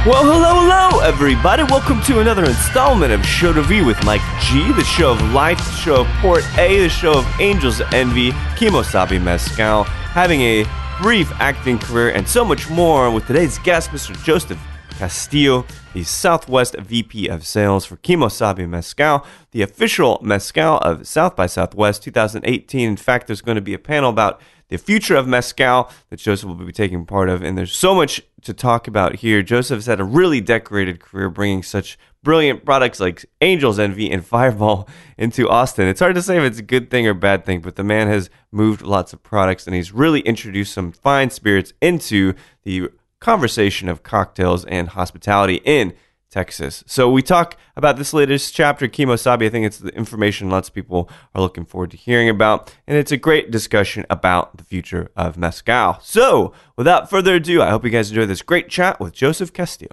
Well, hello, everybody. Welcome to another installment of Show to V with Mike G, the show of life, the show of Port A, the show of Angels Envy, Kimo Sabe Mezcal, having a brief acting career, and so much more with today's guest, Mr. Joseph Castillo, the Southwest VP of Sales for Kimo Sabe Mezcal, the official Mezcal of South by Southwest 2018. In fact, there's going to be a panel about the future of Mezcal that Joseph will be taking part of, and there's so much to talk about here. Joseph's had a really decorated career bringing such brilliant products like Angel's Envy and Fireball into Austin. It's hard to say if it's a good thing or bad thing, but the man has moved lots of products, and he's really introduced some fine spirits into the conversation of cocktails and hospitality in Texas. So we talk about this latest chapter, Kimo Sabe. I think it's the information lots of people are looking forward to hearing about, and it's a great discussion about the future of Mezcal. So without further ado, I hope you guys enjoy this great chat with Joseph Castillo.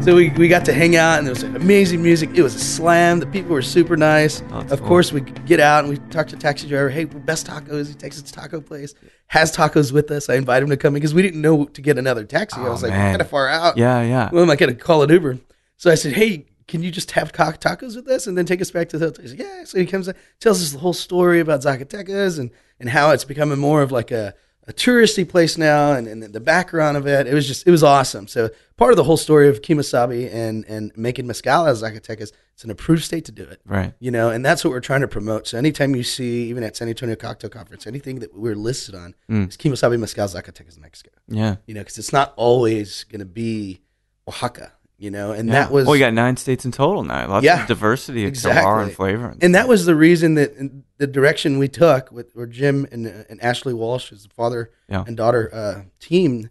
So we got to hang out, and there was amazing music. It was a slam. The people were super nice. Of course, we get out, and we talk to the taxi driver. Hey, best tacos. He takes us to taco place. Has tacos with us. I invite him to come in because we didn't know to get another taxi. I was like, kind of far out. Yeah. Well, am I going to call an Uber? So I said, hey, can you just have tacos with us and then take us back to the hotel? He said, yeah. So he comes, tells us the whole story about Zacatecas and how it's becoming more of like a touristy place now, and the background of it. It was awesome. So part of the whole story of Kimo Sabe and making mezcal out of Zacatecas, it's an approved state to do it. Right. You know, and that's what we're trying to promote. So anytime you see, even at San Antonio Cocktail Conference, anything that we're listed on is Kimo Sabe Mezcal Zacatecas, Mexico. Yeah. You know, because it's not always going to be Oaxaca, you know, and that was... Well, you got 9 states in total now. Lots of diversity of terroir and flavor. And that was the reason that the direction we took with where Jim and Ashley Walsh, as the father and daughter team,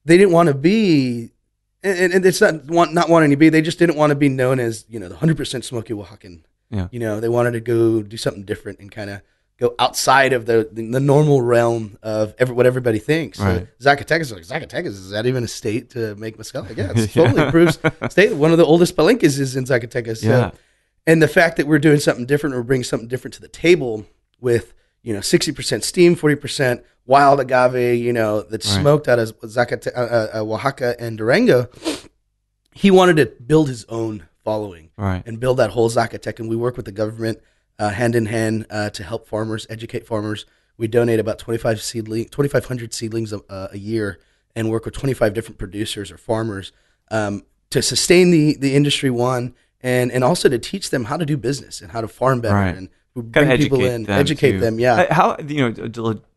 they didn't want to be, and it's not wanting to be, they just didn't want to be known as, you know, the 100% smoky Oaxacan. Yeah. You know, they wanted to go do something different and kind of go outside of the normal realm of what everybody thinks. Right. So Zacatecas, is that even a state to make mezcal? Like, yeah, it's totally approved state. One of the oldest palenques is in Zacatecas. So, yeah. And the fact that we're doing something different, we're bringing something different to the table with, you know, 60% steam, 40% wild agave, you know, that's smoked out of Oaxaca and Durango. He wanted to build his own following and build that whole Zacatecan. We work with the government hand in hand to help farmers, educate farmers. We donate about 2,500 seedlings a year and work with 25 different producers or farmers to sustain the industry, and also to teach them how to do business and how to farm better and bring people in, educate them. Yeah. How, you know,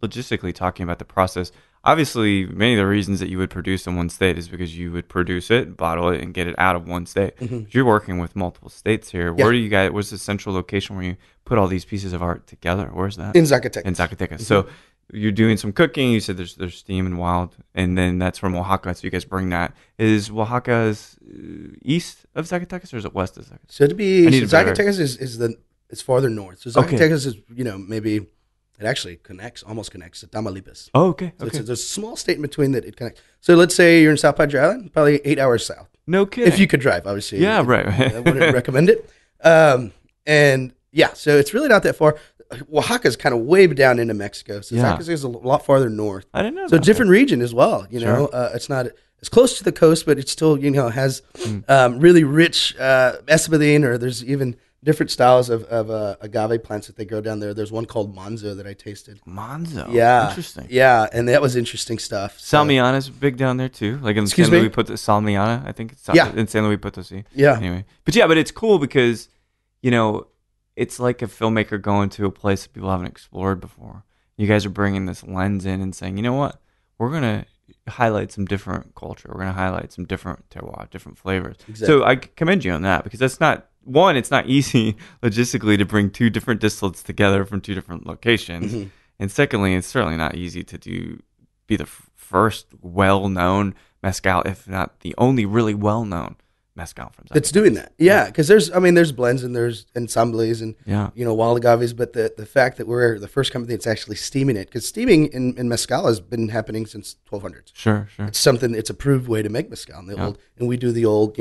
logistically talking about the process, obviously many of the reasons that you would produce in one state is because you would produce it, bottle it, and get it out of one state. Mm-hmm. You're working with multiple states here. Where do you guys, where's the central location where you put all these pieces of art together? Where's that? In Zacatecas. Mm-hmm. So you're doing some cooking. You said there's steam and wild, and then that's from Oaxaca. So you guys bring that. Is Oaxaca east of Zacatecas or is it west of Zacatecas? So Zacatecas is farther north. So Zacatecas is, you know, maybe it actually almost connects to Tamaulipas. Oh, okay. So there's a small state in between that it connects. So let's say you're in South Padre Island, probably 8 hours south. No kidding. If you could drive, obviously. Yeah, right. I wouldn't recommend it. And yeah, so it's really not that far. Oaxaca's kind of way down into Mexico. So Zacatecas is a lot farther north. I didn't know So a different region as well. You know, it's not as close to the coast, but it still, you know, has really rich espadín, or there's even different styles of agave plants that they grow down there. There's one called Monzo that I tasted. Monzo? Yeah. Interesting. Yeah, and that was interesting stuff. So. Salmiana's big down there too. Like in San Luis Potosí, Salmiana, I think it's in San Luis Potosí. Yeah. Anyway. But it's cool because, you know, it's like a filmmaker going to a place that people haven't explored before. You guys are bringing this lens in and saying, you know what? We're going to highlight some different culture. We're going to highlight some different terroir, different flavors. Exactly. So I commend you on that, because that's not, one, it's not easy logistically to bring two different distillates together from two different locations. Mm-hmm. And secondly, it's certainly not easy to be the first well-known mezcal, if not the only really well-known mezcal from Zacatecas. That's doing that. Yeah, because there's blends and there's ensembles and wild agaves, but the fact that we're the first company that's actually steaming it, because steaming in mezcal has been happening since 1200s. Sure. It's something. It's a proved way to make mezcal. And we do the old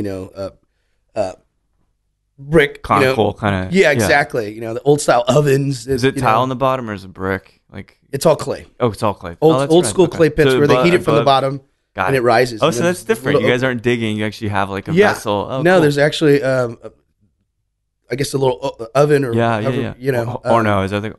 brick conical kind of. Yeah, exactly. The old style ovens. Is it tile on the bottom or is it brick? Like it's all clay. Oh, it's all clay. Old school clay pits where they heat it from the bottom. And it rises. Oh, so that's different. You guys aren't digging. You actually have like a vessel. Oh, no, cool. There's actually, I guess, a little oven or Orno. Is that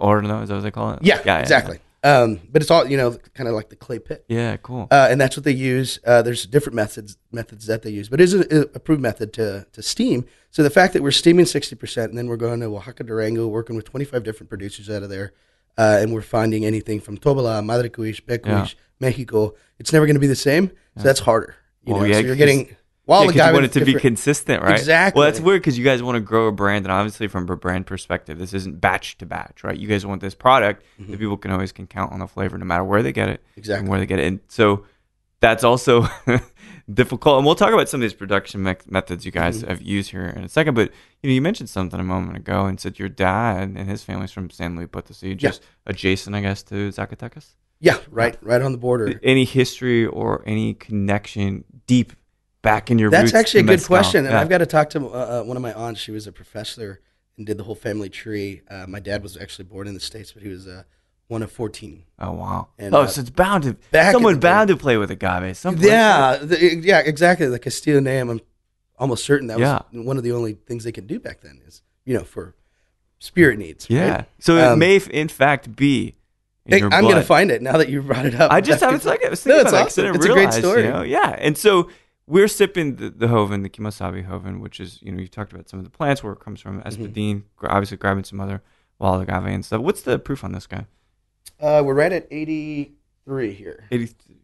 what they call it? Yeah, exactly. But it's all, kind of like the clay pit. Yeah, cool. And that's what they use. There's different methods that they use, but it is a approved method to steam. So the fact that we're steaming 60% and then we're going to Oaxaca, Durango, working with 25 different producers out of there, and we're finding anything from Tobala, Madre Cuish, Becuish, Mexico. It's never going to be the same, so that's harder. So you're getting you want it to be consistent, right? Exactly. Well, that's weird because you guys want to grow a brand, and obviously from a brand perspective, this isn't batch to batch, right? You guys want this product that people can always count on the flavor, no matter where they get it, exactly, and where they get it. And so that's also difficult. And we'll talk about some of these production methods you guys have used here in a second. But you mentioned something a moment ago and said your dad and his family's from San Luis Potosí, just adjacent, I guess, to Zacatecas. Yeah, right on the border. Any history or any connection deep back in your roots? That's actually a good mezcal? question, and I've got to talk to one of my aunts. She was a professor and did the whole family tree. My dad was actually born in the States, but he was one of 14. Oh, wow. And, so it's bound to play with agave. Yeah, exactly. The Castillo name, I'm almost certain that was one of the only things they could do back then is, for spirit needs. Yeah. Right? So it may, in fact, be I'm going to find it now that you brought it up. I just haven't like I was thinking about it. Awesome. It's a great story. Yeah. And so we're sipping the Joven, the Kimo Sabe Joven, which is, you talked about some of the plants where it comes from, Espadín, obviously grabbing some other wild agave and stuff. What's the proof on this guy? We're right at 83 here.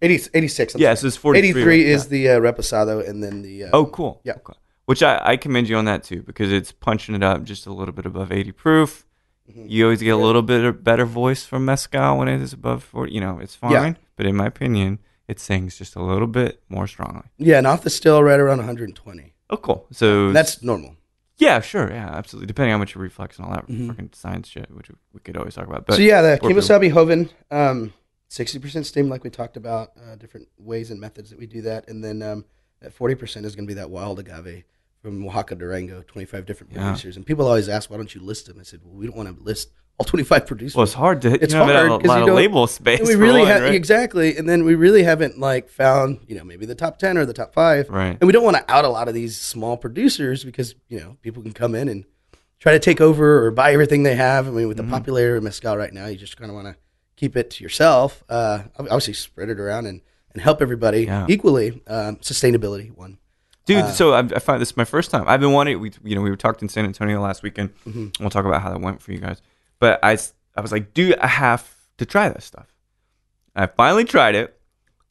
86. Yeah, so it's 43. 83 right? Is the reposado, and then the... oh, cool. Yeah. Okay. Which I commend you on that, too, because it's punching it up just a little bit above 80 proof. You always get a little bit of better voice from mezcal when it is above 40. It's fine. Yeah. But in my opinion, it sings just a little bit more strongly. Yeah, and off the still right around 120. Oh, cool. So that's normal. Yeah, sure. Yeah, absolutely. Depending on what you reflex and all that fucking science shit, which we could always talk about. But so the Kimo Sabe Joven, 60% steam like we talked about, different ways and methods that we do that. And then that 40% is going to be that wild agave from Oaxaca, Durango, 25 different producers. And people always ask, why don't you list them? I said, well, we don't want to list all 25 producers. Well, it's hard to it's hard a lot of label space. We really exactly. And then we really haven't found, maybe the top 10 or the top 5. Right. And we don't want to out a lot of these small producers because, people can come in and try to take over or buy everything they have. I mean, with the popularity of mezcal right now, you just kind of want to keep it to yourself. Obviously spread it around and help everybody equally. Sustainability, one. Dude, so I find this is my first time. I've been wanting. We were talking in San Antonio last weekend. And we'll talk about how that went for you guys. But I was like, dude, I have to try this stuff. I finally tried it,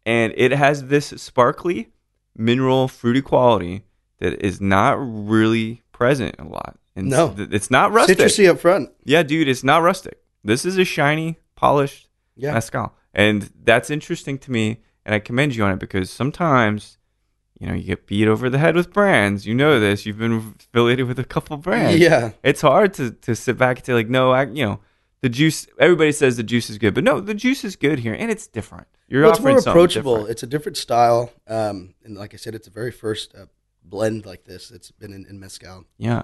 and it has this sparkly, mineral, fruity quality that is not really present a lot. And no, it's not rustic. Citrusy up front. Yeah, dude, it's not rustic. This is a shiny, polished mezcal, and that's interesting to me. And I commend you on it because sometimes. You get beat over the head with brands. You know this. You've been affiliated with a couple brands. Yeah. It's hard to sit back and say, no, the juice, everybody says the juice is good. But no, the juice is good here, and it's different. It's more approachable. Different. It's a different style. And like I said, it's the very first blend like this that's been in mezcal. Yeah.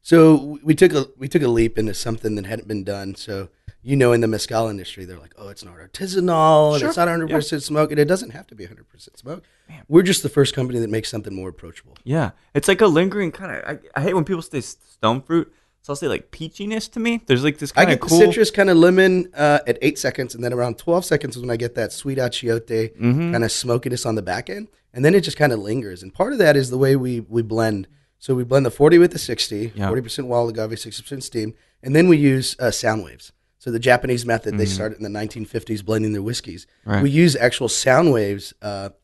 So we took a leap into something that hadn't been done. So, in the mezcal industry, they're like, oh, it's not artisanal, and it's not 100% smoke, and it doesn't have to be 100% smoke. Man. We're just the first company that makes something more approachable. Yeah. It's like a lingering kind of, I hate when people say stone fruit, so I'll say like peachiness to me. There's like this kind of cool. I get the citrus kind of lemon at 8 seconds, and then around 12 seconds is when I get that sweet achiote kind of smokiness on the back end, and then it just kind of lingers. And part of that is the way we blend. So we blend the 40 with the 60, 40% wild agave, 60% steam, and then we use sound waves. So the Japanese method, they started in the 1950s blending their whiskeys. Right. We use actual sound waves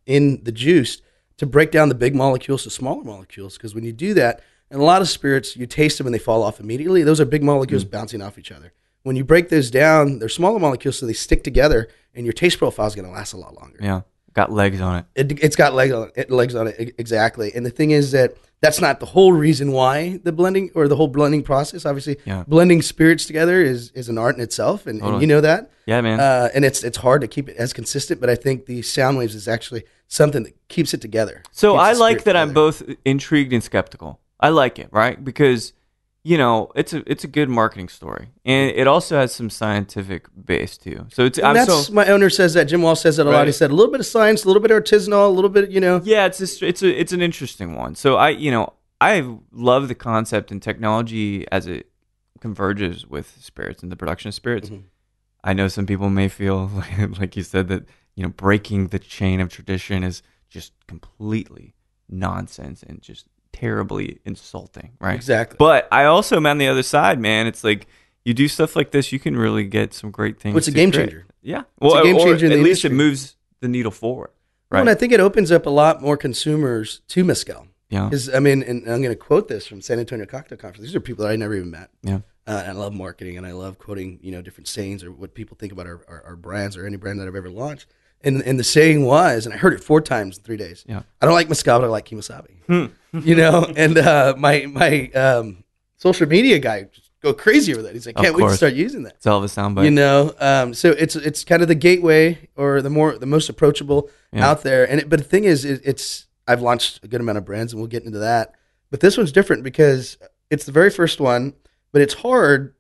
in the juice to break down the big molecules to smaller molecules, because when you do that, and a lot of spirits, you taste them and they fall off immediately. Those are big molecules bouncing off each other. When you break those down, they're smaller molecules, so they stick together, and your taste profile is going to last a lot longer. Yeah. Got legs on it. It's got legs on it, exactly. And the thing is that that's not the whole reason why the blending or the whole blending process. Obviously, blending spirits together is an art in itself, and you know that. Yeah, man. And it's hard to keep it as consistent, but I think the sound waves is actually something that keeps it together. So I like that together. I'm both intrigued and skeptical. I like it, right? Because, you know, it's a good marketing story, and it also has some scientific base too. So my owner says that. Jim Walsh says that a lot. He said a little bit of science, a little bit of artisanal, a little bit, you know. Yeah, it's an interesting one. So I love the concept and technology as it converges with spirits and the production of spirits. Mm-hmm. I know some people may feel like you said that, you know, breaking the chain of tradition is just completely nonsense and just terribly insulting, right? Exactly. But I also am on the other side, man. It's like you do stuff like this, you can really get some great things. Well, it's a game changer. Yeah. Well, it's a game changer. At least it moves the needle forward. Right. Well, and I think it opens up a lot more consumers to mezcal. Yeah. Because, I mean, and I'm going to quote this from San Antonio Cocktail Conference. These are people that I never even met. Yeah. And I love marketing, and I love quoting, you know, different sayings or what people think about our brands or any brand that I've ever launched. And the saying was, and I heard it 4 times in 3 days. Yeah. I don't like mezcal, but I like Kimo Sabe. You know, and my social media guy just go crazy over that. He's like, can't wait to start using that. It's all of a soundbite. You know, so it's kind of the gateway or the most approachable out there. But the thing is, I've launched a good amount of brands, and we'll get into that. But this one's different because it's the very first one, but it's hard.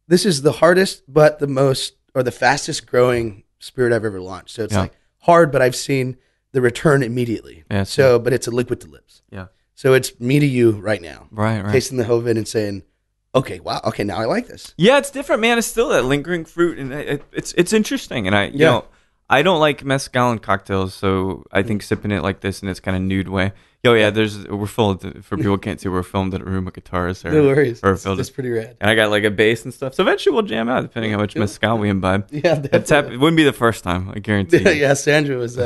This is the hardest, but the fastest growing spirit I've ever launched. So it's like hard, but I've seen the return immediately. Yeah, but it's a liquid to lips. Yeah. So it's me to you right now. Right. Tasting the Joven and saying, okay, wow, okay, now I like this. Yeah, it's different, man. It's still that lingering fruit, and it's interesting. And you know, I don't like mezcal in cocktails, so I think sipping it like this in its kind of nude way. We're filmed, for people who can't see, we're filmed at a room of guitars. No worries. It's pretty rad. And I got like a bass and stuff. So eventually we'll jam out, depending how much mezcal we imbibe. Yeah, definitely. It wouldn't be the first time, I guarantee you. Yeah, Sandra was,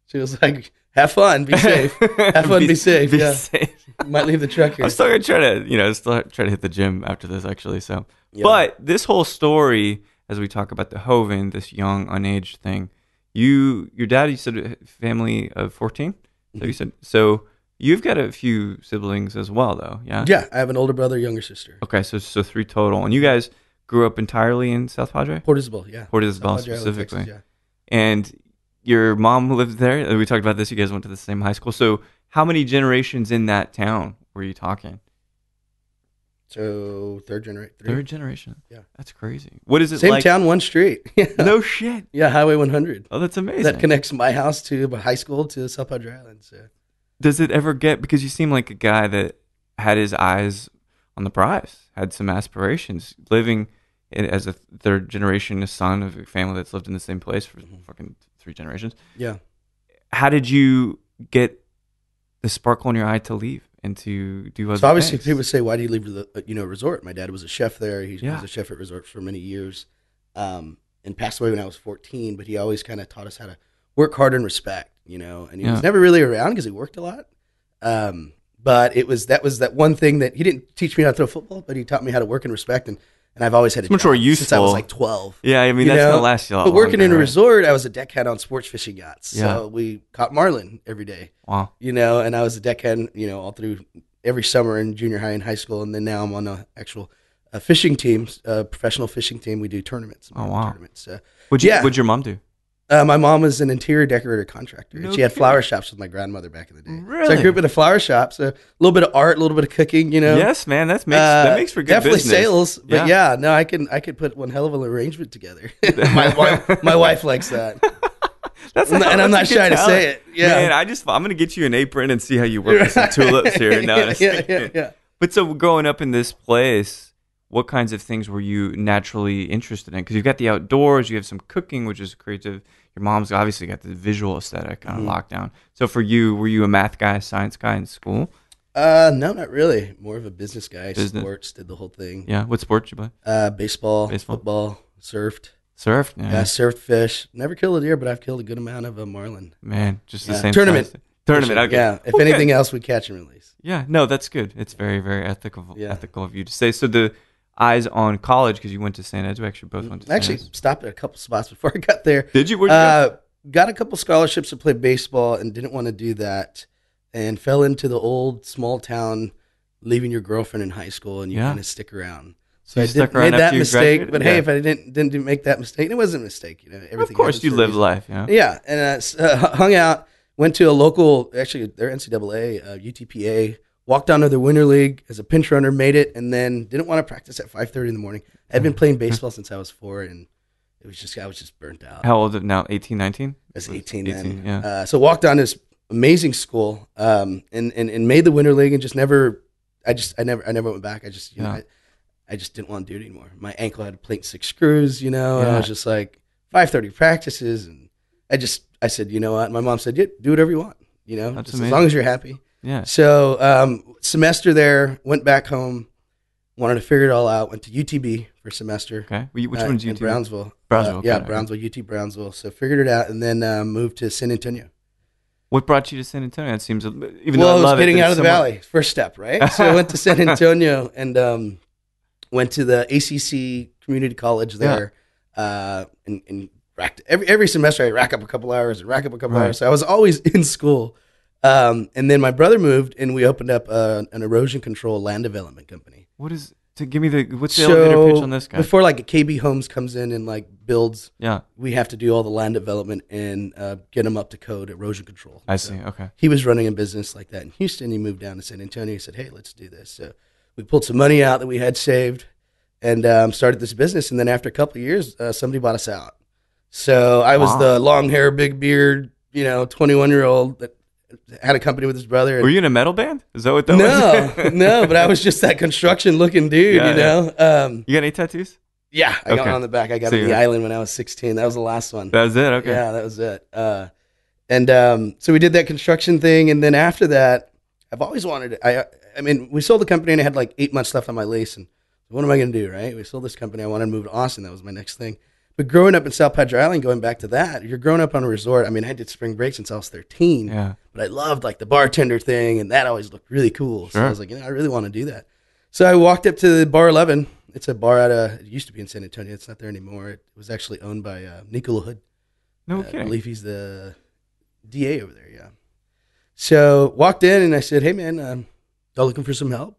she was like, have fun, be safe. Have fun, be safe. Be safe. Might leave the truck here. I'm still going to try to hit the gym after this, actually. So, But this whole story, as we talk about the Joven, this young, unaged thing, your dad, you said family of 14? So you said, so you've got a few siblings as well, though, yeah? Yeah, I have an older brother, younger sister. Okay, so 3 total. And you guys grew up entirely in South Padre? Port Isabel, yeah. Port Isabel specifically. Texas, And your mom lived there? We talked about this. You guys went to the same high school. So how many generations in that town were you talking? So third generation. Yeah. That's crazy. What is it Same like? town, one street. No shit. Yeah, Highway 100. Oh, that's amazing. That connects my house to high school to South Padre Island. So. Does it ever get, because you seem like a guy that had his eyes on the prize, had some aspirations, living as a third generation son of a family that's lived in the same place for fucking 3 generations. Yeah. How did you get the sparkle in your eye to leave and to do other things? So obviously people say, why do you leave the resort? My dad was a chef there. He was a chef at resort for many years, and passed away when I was 14, but he always kind of taught us how to work hard and respect, and he was never really around because he worked a lot. But that was that one thing that he didn't teach me how to throw football, but he taught me how to work and respect, and I've always had a job since I was like 12. Yeah, I mean, that's going to last you a lot. But working in a resort, I was a deckhand on sports fishing yachts. Yeah. So we caught marlin every day. Wow. And I was a deckhand, all through every summer in junior high and high school. And then now I'm on an actual fishing team, professional fishing team. We do tournaments. Oh, wow. Tournaments. What'd your mom do? My mom was an interior decorator contractor. No and she had kidding. Flower shops with my grandmother back in the day. Really? So I grew up in a flower shop. So a little bit of art, a little bit of cooking, Yes, man. That makes for good definitely business. Sales. But I could put one hell of an arrangement together. my wife likes that. And I'm not shy to say it. Yeah. Man, I'm going to get you an apron and see how you work with some tulips here. Yeah. But so growing up in this place, what kinds of things were you naturally interested in? Because you've got the outdoors, you have some cooking, which is creative. Your mom's obviously got the visual aesthetic kind of locked down. So for you, were you a math guy, science guy in school? No, not really. More of a business guy. Business. Sports, did the whole thing. Yeah. What sport did you play? Baseball, Baseball. football, surfed. Surf. Yeah, surfed fish. Never killed a deer, but I've killed a good amount of marlin. Man, just the Yeah. same Tournament. size. Tournament. Okay. Yeah. If Okay. anything else, we catch and release. Yeah. No, that's good. It's very, very ethical Yeah. ethical of you to say. So the eyes on college, because you went to San Ed. We actually both went to Actually, San Ed. stopped at a couple spots before I got there. Did you? Where'd you go? Got a couple scholarships to play baseball and didn't want to do that, and fell into the old small town, leaving your girlfriend in high school, and you kind of stick around. So You I stuck did around made that after you mistake, graduated? but Yeah. hey, if I didn't make that mistake, and it wasn't a mistake, everything. Of course, happens you for a live reason. life. Yeah. Yeah, and hung out, went to a local, actually their NCAA, UTPA, walked down to the Winter League as a pinch runner, made it, and then didn't want to practice at 5:30 in the morning. I'd been playing baseball since I was 4, and I was just burnt out. How old is it now? 18, 19? I was 18 18, then. yeah. So walked down this amazing school, and made the Winter League, and just never, I never went back. I just, I just didn't want to do it anymore. My ankle had plate 6 screws, and I was just like 5:30 practices, and I said, you know what? My mom said, yeah, do whatever you want, That's just amazing. as long as you're happy. Yeah. So semester there, went back home, wanted to figure it all out. Went to UTB for a semester. Okay. Which one's in UTB? Brownsville. Brownsville, Yeah, okay. Brownsville, UT Brownsville. So figured it out, and then moved to San Antonio. What brought you to San Antonio? It seems, even Well, though I was love getting it, out of the somewhat- valley. First step, right? So I went to San Antonio and went to the ACC Community College there, and racked every semester. I rack up a couple hours and rack up a couple Right. hours. So I was always in school. And then my brother moved, and we opened up an erosion control land development company. what's the elevator pitch on this guy? Before like a KB Homes comes in and like builds, Yeah. we have to do all the land development and get them up to code erosion control. I So see. Okay. he was running a business like that in Houston. He moved down to San Antonio. He said, hey, let's do this. So we pulled some money out that we had saved and started this business. And then after a couple of years, somebody bought us out. So I was Wow. the long hair, big beard, 21-year-old that had a company with his brother. And Were you in a metal band? Is that what that was? no, but I was just that construction looking dude, Yeah, You You got any tattoos? Yeah, I got Okay. one on the back. I got So on the you- island when I was 16. That was the last one. That was it? Okay. Yeah, that was it. So we did that construction thing, and then after that, I've always wanted it. I mean, we sold the company, and I had like 8 months left on my lease, and what am I going to do, right? We sold this company. I wanted to move to Austin. That was my next thing. But growing up in South Padre Island, going back to that, you're growing up on a resort. I mean, I did spring break since I was 13, Yeah. but I loved like the bartender thing, and that always looked really cool. So Sure. I was like, I really want to do that. So I walked up to Bar 11. It's a bar it used to be in San Antonio. It's not there anymore. It was actually owned by Nicola Hood. No I kidding. believe he's the DA over there, yeah. So walked in and I said, hey, man, y'all looking for some help?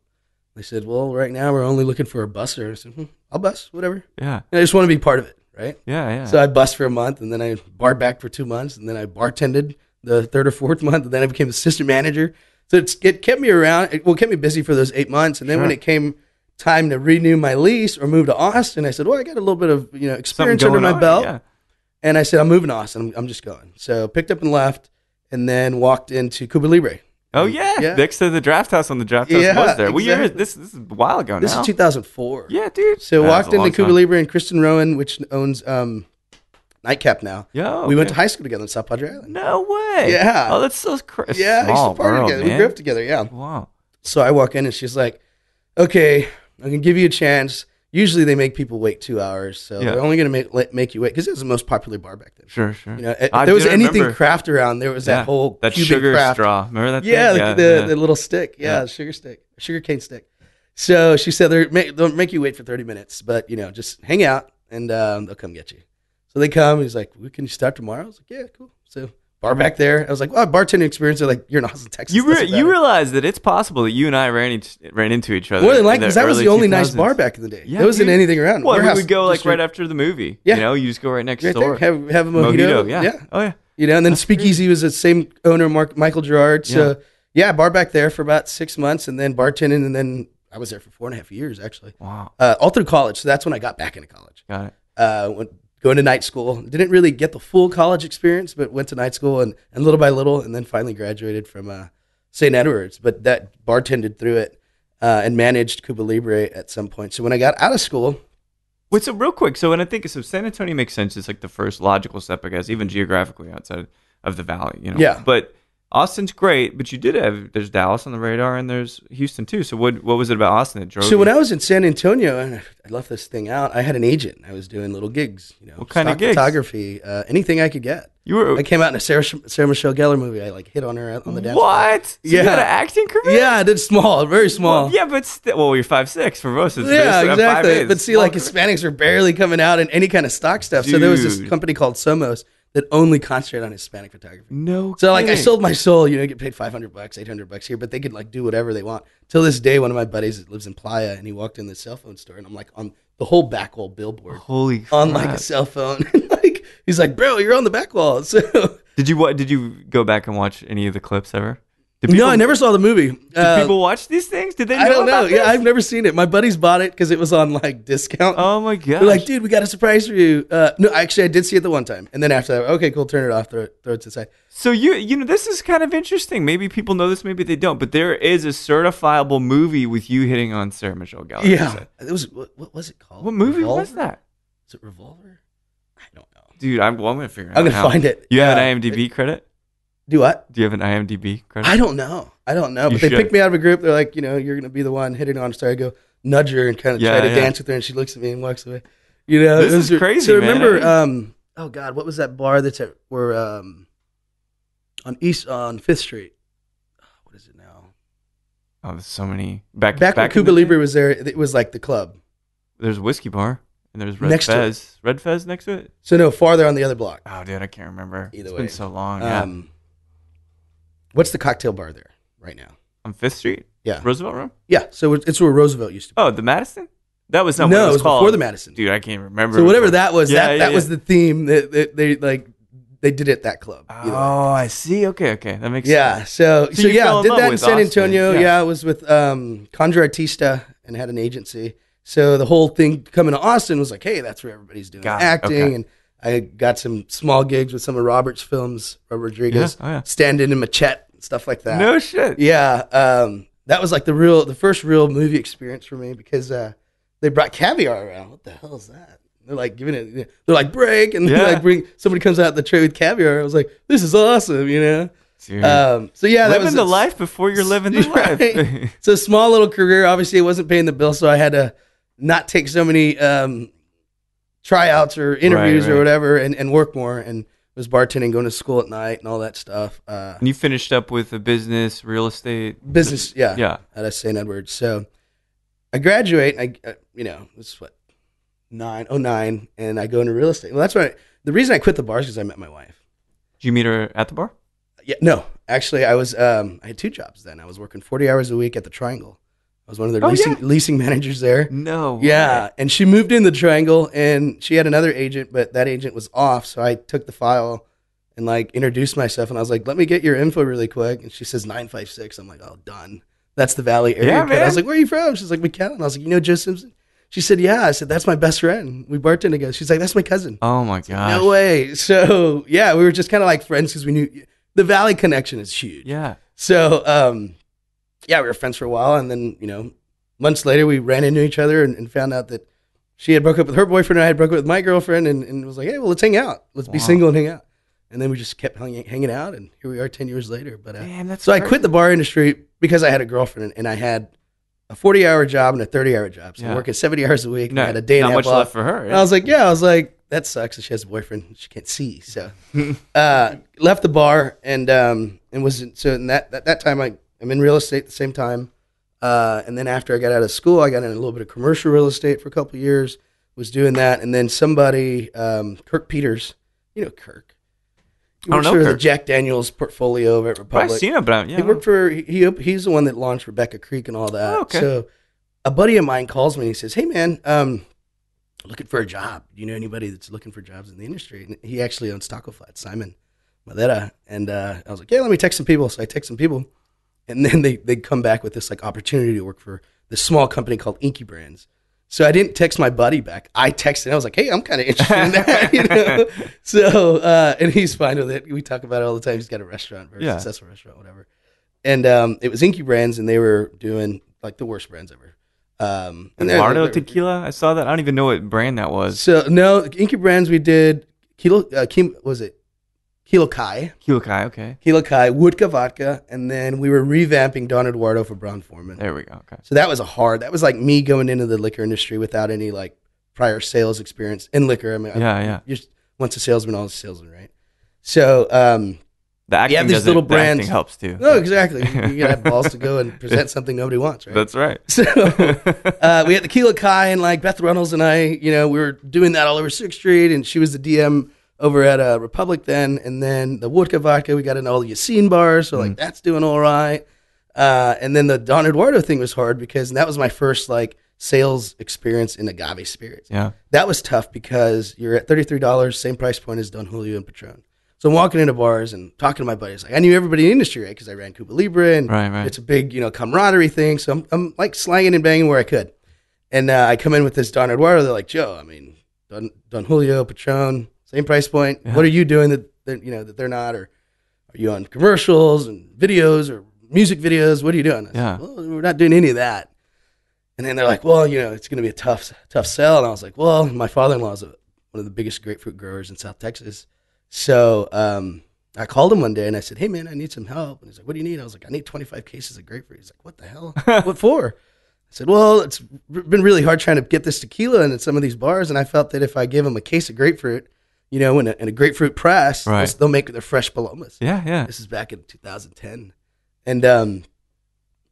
They said, well, right now we're only looking for a busser. I said, I'll bus, whatever. Yeah. And I just want to be part of it, right? Yeah. So I bussed for a month, and then I bar back for 2 months, and then I bartended the third or fourth month, and then I became assistant manager. So it kept me around. It kept me busy for those 8 months. And then when Sure. it came time to renew my lease or move to Austin, I said, well, I got a little bit of experience Something under going my on, belt. Yeah. And I said, I'm moving to Austin. I'm just going. So picked up and left, and then walked into Cuba Libre. Oh yeah. Yeah. Next to the draft house on the draft house Yeah, was there. What year is exactly. this is a while ago This now. is 2004. Yeah, dude. So That's walked a long into Cuba time. Libre and Kristen Rowan, which owns Nightcap now. Yo, We went to okay. high school together in South Padre Island. No way. Yeah. Oh, that's so crazy. Yeah, I used to Small party world, together. We man. grew up together, yeah. Wow. So I walk in and she's like, okay, I'm going to give you a chance. Usually they make people wait 2 hours. So Yeah. they're only going to make you wait because it was the most popular bar back then. Sure. If I there was do anything remember. craft around, there was that whole that Cuban sugar craft. straw. Remember that? Yeah, thing? the little stick. Yeah, Yeah. the sugar cane stick. So she said they'll make you wait for 30 minutes, but just hang out and they'll come get you. So they come. He's like, "Can you start tomorrow?" I was like, "Yeah, cool." So bar back there. I was like, "Well, bartending experience." They're like, "You're in Austin, Texas." You doesn't matter." realize that it's possible that you and I ran into each other. More than in likely, because that was early the only nice 2000s. bar back in the day. Yeah, there wasn't dude. anything around. Well, we Warehouse would go like District, right after the movie. Yeah. You just go right next right door. there. Have a mojito. Yeah. Oh yeah. And then Speakeasy was the same owner, Michael Gerard. So yeah, bar back there for about 6 months, and then bartending, and then I was there for 4.5 years actually. Wow. All through college. So that's when I got back into college. Got it. Going to night school. Didn't really get the full college experience, but went to night school and little by little, and then finally graduated from St. Edward's. But that bartended through it and managed Cuba Libre at some point. So when I got out of school, Wait, so real quick. So when I think so, San Antonio makes sense. It's like the first logical step, I guess, even geographically outside of the valley. Yeah. But Austin's great, but you did have there's Dallas on the radar and there's Houston too. So what was it about Austin that drove So you? when I was in San Antonio, and I left this thing out, I had an agent. I was doing little gigs, What kind of stock gigs? photography, anything I could get. I came out in a Sarah Michelle Gellar movie. I hit on her on the dance floor. What? So you had an acting career? Yeah, I did small, very small. Well, yeah, but you're 5'6" for most of Yeah, exactly. 5'8". But see, like Hispanics are barely coming out in any kind of stock stuff. So there was this Dude. company called Somos that only concentrated on Hispanic photography. No. So like I kidding. sold my soul, get paid $500, $800 here, but they could like do whatever they want. Till this day, one of my buddies that lives in Playa, and he walked in the cell phone store, and I'm like on the whole back wall billboard Holy on crap. like a cell phone. Like he's like, bro, you're on the back wall. So Did you go back and watch any of the clips ever? no, I never saw the movie. Did people watch these things? Did they know I don't know. about this? Yeah, I've never seen it. My buddies bought it because it was on like discount. Oh my god. They're like, dude, we got a surprise for you. No, actually, I did see it the one time, and then after that, okay, cool, turn it off, throw it to the side. So this is kind of interesting. Maybe people know this, maybe they don't. But there is a certifiable movie with you hitting on Sarah Michelle Gellar. Yeah, it was. What was it called? What movie Revolver? was that? Is it Revolver? I don't know. Dude, I'm gonna figure it out. I'm gonna now. find it. You have Yeah. an IMDb credit? Do what? Do you have an IMDb credit? I don't know. You But they should. picked me out of a group. They're like, you're gonna be the one hitting on. So I go nudge her and kind of try to dance with her, and she looks at me and walks away. This it was is crazy, So man. remember, oh God, what was that bar that's at where on Fifth Street? What is it now? Oh, there's so many. Back Back when in Cuba the day, Libre was there, it was like the club. There's a whiskey bar and there's Red Next to Fez. Red Fez next to it? So no, farther on the other block. Oh, dude, I can't remember. Either It's way. been so long. Yeah. What's the cocktail bar there right now? On 5th Street? Yeah. Roosevelt Room? Yeah, so it's where Roosevelt used to be. Oh, the Madison? That was not No, what it it was was called. before the Madison. Dude, I can't remember. So whatever that was, Yeah, that yeah, was the theme that they did at that club. Either way. Oh, I see. Okay. That makes Yeah, sense. so you yeah, fell in did love that in with San Austin. Antonio. Yeah. Yeah, I was with Conjure Artista and had an agency. So the whole thing coming to Austin was like, hey, that's where everybody's doing Got it. acting. Okay. And I got some small gigs with some of Robert's films, Robert Rodriguez, Yeah. Oh, yeah. stand-in and machete, stuff like that. No shit. Yeah, that was like the first real movie experience for me because they brought caviar around. What the hell is that? They're like giving it. They're like break, and Yeah. like bring somebody comes out the tray with caviar. I was like, this is awesome, Dude. So yeah, that living was the life before you're living the life. Right. It's a small little career. Obviously, it wasn't paying the bill, so I had to not take so many tryouts or interviews Right. or whatever, and work more. And was bartending, going to school at night, and all that stuff. And you finished up with a business, real estate. Business, yeah, Yeah. at St. Edward's. So I graduate. It's what 09, and I go into real estate. Well, that's why the reason I quit the bar is because I met my wife. Did you meet her at the bar? Yeah, no, actually, I was. I had two jobs then. I was working 40 hours a week at the Triangle. I was one of their leasing managers there. No. Yeah, and she moved in the Triangle, and she had another agent, but that agent was off. So I took the file and like introduced myself, and I was like, "Let me get your info really quick." And she says 956. I'm like, "Oh, done. That's the Valley area Yeah, code." man. I was like, "Where are you from?" She's like, "McAllen." I was like, "You know Joe Simpson?" She said, "Yeah." I said, "That's my best friend. We bartend together." She's like, "That's my cousin." Oh my gosh. No way. So yeah, we were just kind of like friends because we knew the Valley connection is huge. Yeah. So yeah, we were friends for a while, and then months later we ran into each other and found out that she had broke up with her boyfriend and I had broke up with my girlfriend, and was like, hey, well, let's hang out. Let's be single and hang out. And then we just kept hanging out, and here we are 10 years later. But Damn, that's so I crazy. quit the bar industry because I had a girlfriend, and I had a 40-hour job and a 30-hour job. So I'm working 70 hours a week. And I had a day and a not half much off. left for her. And I was like, that sucks. That she has a boyfriend she can't see. So left the bar and was so in that time I'm in real estate at the same time. And then after I got out of school, I got in a little bit of commercial real estate for a couple of years. Was doing that, and then somebody, Kirk Peters, Kirk. He I don't works know for the Kirk. Jack Daniels portfolio over at Republic. I've seen it, but yeah. He worked for he's the one that launched Rebecca Creek and all that. Oh, okay. So a buddy of mine calls me and he says, "Hey man, looking for a job. Do you know anybody that's looking for jobs in the industry?" And he actually owns Taco Flat, Simon Madera. And I was like, "Yeah, let me text some people." So I text some people, and then they come back with this like opportunity to work for this small company called Inky Brands. So I didn't text my buddy back. I texted. I was like, "Hey, I'm kind of interested in that." So and he's fine with it. We talk about it all the time. He's got a restaurant, very successful restaurant, whatever. And it was Inky Brands, and they were doing like the worst brands ever. And Eduardo Tequila. I saw that. I don't even know what brand that was. So no, Inky Brands. We did Kimo Kilo Kai, okay. Wodka Vodka, and then we were revamping Don Eduardo for Brown Foreman. There we go. Okay. So that was like me going into the liquor industry without any like prior sales experience in liquor. I mean, you're once a salesman, always a salesman, right? So the acting, you have these little brands. Acting helps too. No, exactly. You gotta have balls to go and present something nobody wants, right? That's right. So we had the Kilo Kai, and like Beth Reynolds and I, we were doing that all over 6th Street, and she was the DM over at Republic then, and then the Wodka Vodka, we got in all the Yassine bars, so like that's doing all right. And then the Don Eduardo thing was hard because that was my first like sales experience in agave spirits. Yeah, that was tough because you're at $33, same price point as Don Julio and Patron. So I'm walking into bars and talking to my buddies. Like I knew everybody in the industry, right? Because I ran Cuba Libre, and it's a big, camaraderie thing. So I'm like slanging and banging where I could. And I come in with this Don Eduardo. They're like, Joe, I mean, Don Julio, Patron, same price point. Yeah. What are you doing that they're not? Or are you on commercials and videos or music videos? What are you doing? I said, well, we're not doing any of that. And then they're like, well, it's going to be a tough sell. And I was like, well, my father-in-law is one of the biggest grapefruit growers in South Texas. So I called him one day and I said, hey, man, I need some help. And he's like, what do you need? I was like, I need 25 cases of grapefruit. He's like, what the hell? What for? I said, well, it's been really hard trying to get this tequila in some of these bars. And I felt that if I give them a case of grapefruit, in a grapefruit press, they'll make their fresh palomas. Yeah, yeah. This is back in 2010. And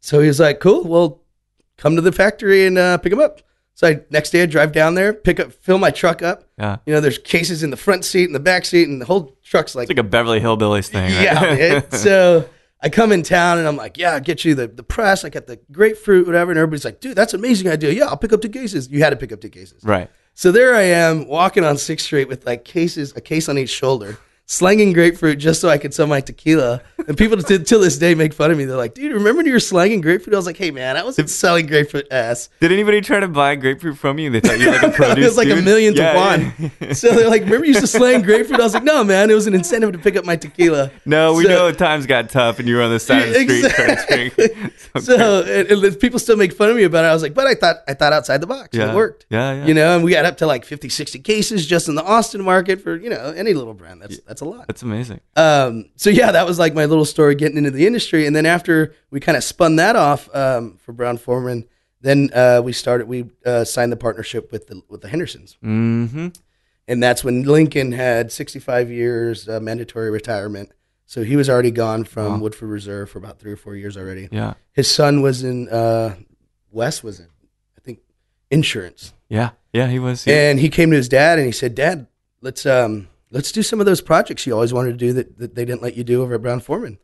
so he was like, cool, well, come to the factory and pick them up. So next day I drive down there, fill my truck up. Yeah. There's cases in the front seat and the back seat, and the whole truck's like... It's like a Beverly Hillbillies thing, right? Yeah. So I come in town, and I'm like, yeah, I'll get you the press. I got the grapefruit, whatever. And everybody's like, dude, that's an amazing idea. Yeah, I'll pick up 2 cases. You had to pick up 2 cases. Right. So there I am, walking on 6th Street with like a case on each shoulder, slanging grapefruit just so I could sell my tequila. And people till this day make fun of me. They're like, dude, remember when you were slanging grapefruit? I was like, hey, man, I wasn't selling grapefruit ass. Did anybody try to buy grapefruit from you? They thought you were like a produce It was like dude? $1 million to one. Yeah. So they're like, remember you used to slang grapefruit? I was like, no, man, it was an incentive to pick up my tequila. No, we know times got tough and you were on the side of the street trying to drink. So and people still make fun of me about it. I was like, but I thought outside the box. Yeah. It worked. Yeah. And we got up to like 50, 60 cases just in the Austin market for, any little brand. That's a lot. That's amazing. So yeah, that was like my little story getting into the industry. And then after we kind of spun that off for Brown Foreman, then we signed the partnership with the Hendersons. Mm-hmm. And that's when Lincoln had 65 years mandatory retirement. So he was already gone from Woodford Reserve for about 3 or 4 years already. Yeah. His son was in, Wes was in, I think, insurance. Yeah, he was. Yeah. And he came to his dad and he said, Dad, let's do some of those projects you always wanted to do that they didn't let you do over at Brown Foreman.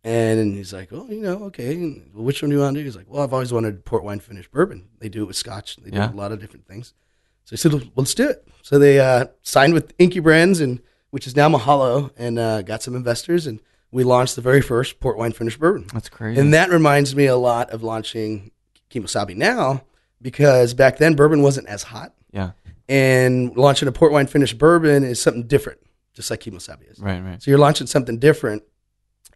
And he's like, oh, okay. Well, which one do you want to do? He's like, well, I've always wanted port wine finished bourbon. They do it with Scotch. They do a lot of different things. So I said, well, let's do it. So they signed with Inky Brands, which is now Mahalo, and got some investors, and we launched the very first port wine finished bourbon. That's crazy. And that reminds me a lot of launching Kimo Sabe now, because back then bourbon wasn't as hot. Yeah. And launching a port wine finished bourbon is something different, just like Kimo Sabe is. Right. So you're launching something different,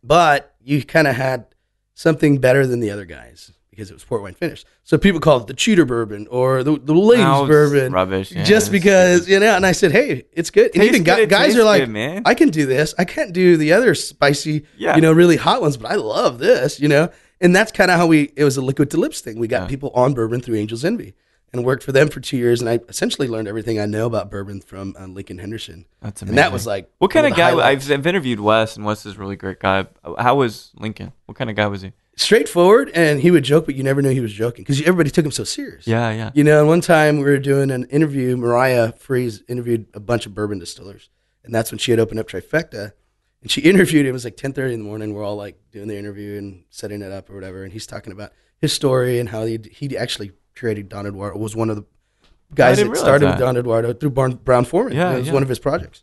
but you kind of had something better than the other guys because it was port wine finished. So people call it the cheater bourbon or the ladies bourbon. Rubbish. Yeah, just because, and I said, hey, it's good. And even guys are like, man. I can do this. I can't do the other spicy, really hot ones, but I love this, And that's kind of how it was a liquid to lips thing. We got people on bourbon through Angel's Envy and worked for them for 2 years. And I essentially learned everything I know about bourbon from Lincoln Henderson. That's amazing. And that was like, what kind of guy? I've interviewed Wes, and Wes is a really great guy. How was Lincoln? What kind of guy was he? Straightforward, and he would joke, but you never knew he was joking because everybody took him so serious. Yeah. And one time we were doing an interview, Mariah Freeze interviewed a bunch of bourbon distillers, and that's when she had opened up Trifecta, and she interviewed him. It was like 10:30 in the morning. We're all like doing the interview and setting it up or whatever, and he's talking about his story and how he actually created Don Eduardo, was one of the guys that started with Don Eduardo through Brown Foreman. Yeah, it was one of his projects.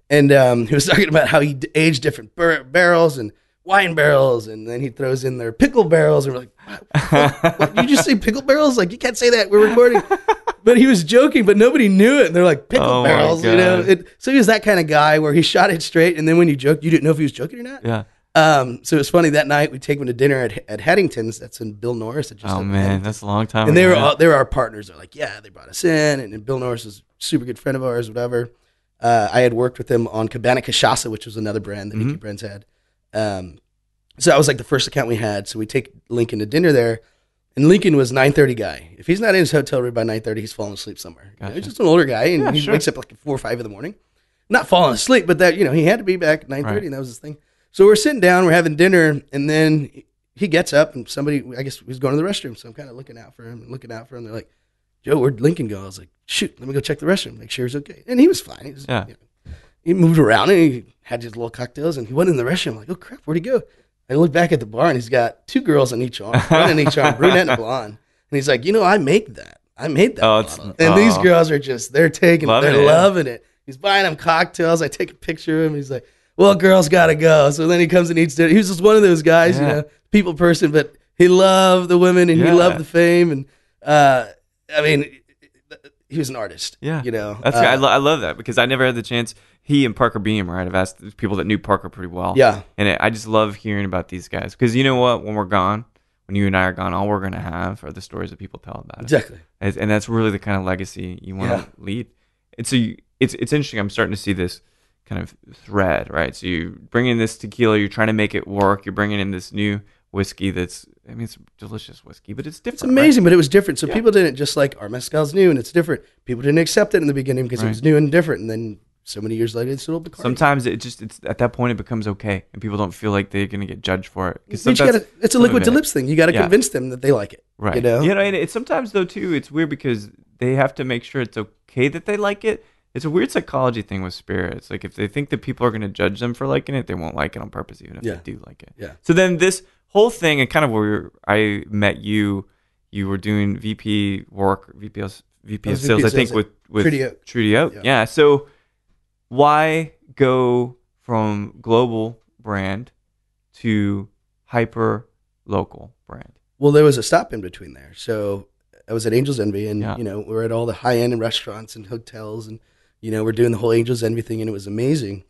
And he was talking about how he aged different barrels and wine barrels, and then he throws in their pickle barrels, and we're like, what? You just say pickle barrels? Like, you can't say that, we're recording. But he was joking, but nobody knew it, and they're like, pickle barrels, so he was that kind of guy where he shot it straight, and then when you joked, you didn't know if he was joking or not. Yeah. So it was funny, that night we take him to dinner at Haddington's. That's in Bill Norris. Oh man, that's a long time and ago. And they were our partners. They're like, yeah, they brought us in, and Bill Norris is a super good friend of ours, whatever. I had worked with him on Cabana Cachaça, which was another brand that Mickey Brands had. So that was like the first account we had. So we take Lincoln to dinner there. And Lincoln was 9:30 guy. If he's not in his hotel room by 9:30, he's falling asleep somewhere. Gotcha. He's just an older guy, and he wakes up like 4 or 5 in the morning. Not falling asleep, but that he had to be back at 9:30, and that was his thing. So we're sitting down, we're having dinner, and then he gets up, and somebody, I guess, was going to the restroom. So I'm kind of looking out for him. They're like, Joe, where'd Lincoln go? I was like, shoot, let me go check the restroom, make sure he's okay. And he was fine. He was, he moved around, and he had his little cocktails, and he went in the restroom. I'm like, oh, crap, where'd he go? I look back at the bar, and he's got 2 girls on each arm, one in each arm, brunette and a blonde. And he's like, I made that. Bottle. And these girls are just, they're loving it. He's buying them cocktails. I take a picture of him. He's like, well, girls got to go. So then he comes and eats dinner. He was just one of those guys, people person, but he loved the women and he loved the fame. And I mean, he was an artist. Yeah. That's I love that because I never had the chance. He and Parker Beam, right? I've asked people that knew Parker pretty well. Yeah. And I just love hearing about these guys because you know what? When we're gone, when you and I are gone, all we're going to have are the stories that people tell about us. Exactly. And that's really the kind of legacy you want to lead. And so it's interesting. I'm starting to see this kind of thread, right? So you bring in this tequila, you're trying to make it work. You're bringing in this new whiskey it's delicious whiskey, but it's different. It's amazing, right? But it was different. So people didn't, just like our mezcal's new and it's different. People didn't accept it in the beginning because it was new and different. And then so many years later, it's still Bacardi. Sometimes it's at that point it becomes okay, and people don't feel like they're going to get judged for it. It's a liquid to lips thing. You got to convince them that they like it, right? And it's sometimes though too. It's weird because they have to make sure it's okay that they like it. It's a weird psychology thing with spirits. Like if they think that people are going to judge them for liking it, they won't like it on purpose, even if they do like it. Yeah. So then this whole thing, and kind of where I met you were doing VP of sales, I think with Trudy Oak. Yeah. So why go from global brand to hyper local brand? Well, there was a stop in between there. So I was at Angel's Envy, and we're at all the high end restaurants and hotels, and we're doing the whole Angel's Envy thing, and it was amazing.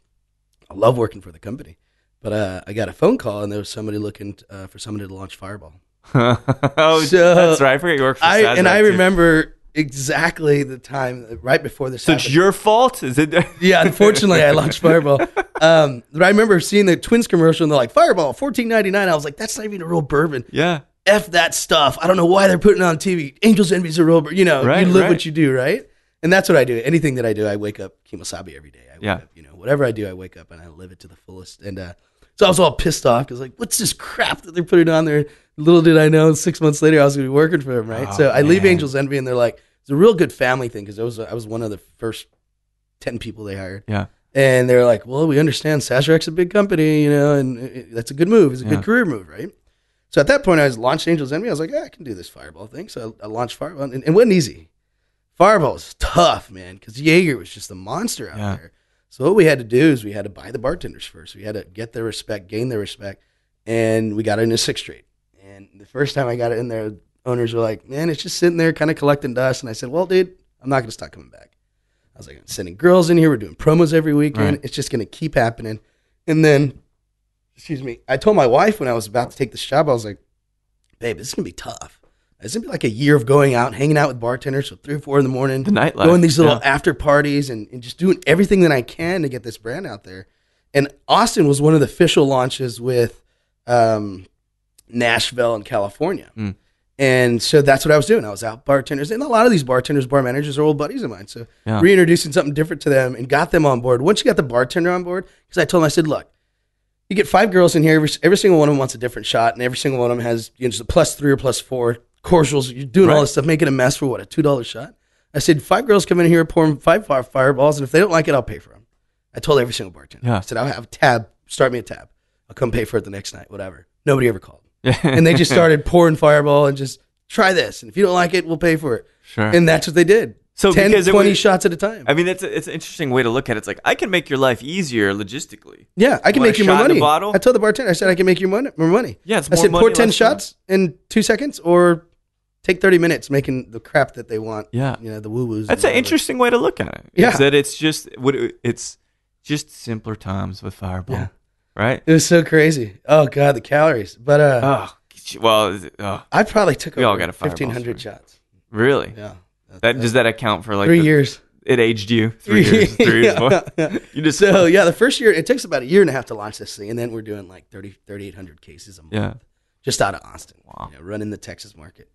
I love working for the company, but I got a phone call, and there was somebody looking for somebody to launch Fireball. That's right. I forget you work for Sazerac, and I remember exactly the time right before this. So it's your fault? Is it? Yeah, unfortunately, I launched Fireball. But I remember seeing the Twins commercial, and they're like, Fireball, $14.99. I was like, that's not even a real bourbon. Yeah. F that stuff. I don't know why they're putting it on TV. Angel's Envy is a real bourbon. You live what you do, right? And that's what I do. Anything that I do, I wake up Kimo Sabe every day. I wake up, whatever I do, I wake up and I live it to the fullest. And so I was all pissed off because like, what's this crap that they're putting on there? Little did I know, 6 months later, I was going to be working for them, right? So I leave Angel's Envy, and they're like, it's a real good family thing because I was one of the first 10 people they hired. Yeah. And they're like, well, we understand Sazerac's a big company, and that's a good move. It's a good career move, right? So at that point, I launched Angel's Envy. I was like, I can do this Fireball thing. So I launched Fireball, and it wasn't easy. Fireball was tough, man, because Jaeger was just a monster out there. So what we had to do is we had to buy the bartenders first. We had to get their respect, gain their respect, and we got it into 6th Street. And the first time I got it in there, owners were like, man, it's just sitting there kind of collecting dust. And I said, well, dude, I'm not going to stop coming back. I was like, I'm sending girls in here. We're doing promos every weekend. Right. It's just going to keep happening. And then, I told my wife when I was about to take this job, I was like, babe, this is going to be tough. It's going to be like a year of going out, hanging out with bartenders till 3 or 4 in the morning. The nightlife. Going these little after parties and just doing everything that I can to get this brand out there. And Austin was one of the official launches with Nashville and California. And so that's what I was doing. I was out bartenders. And a lot of these bartenders, bar managers are old buddies of mine. So reintroducing something different to them and got them on board. Once you got the bartender on board, because I told him, I said, look, you get 5 girls in here. Every single one of them wants a different shot. And every single one of them has just a +3 or +4 cordials. You're doing all this stuff, making a mess for what, a $2 shot? I said, 5 girls come in here, pour them 5 fireballs. And if they don't like it, I'll pay for them. I told every single bartender. I said, I'll have a tab. Start me a tab. I'll come pay for it the next night, whatever. Nobody ever called. And they just started pouring Fireball and just try this. And if you don't like it, we'll pay for it. Sure. And that's what they did. So 10, 20 shots at a time. I mean, it's an interesting way to look at it. It's like, I can make your life easier logistically. Yeah, I can make you more money. Bottle? I told the bartender, I said, I can make you more money. Yeah, it's I more said, money, pour 10 less shots in 2 seconds or take 30 minutes making the crap that they want. Yeah. The woo-woos. That's an interesting way to look at it. Yeah. Is that it's just simpler times with Fireball. Yeah. Right? It was so crazy. Oh, God, the calories. But I probably took we all over got a 1,500 shots. Really? Yeah. Does that account for like 3 years? it aged you 3 years. 3 years more. You just the first year, it takes about a year and a half to launch this thing. And then we're doing like 3,800 cases a month just out of Austin, running the Texas market.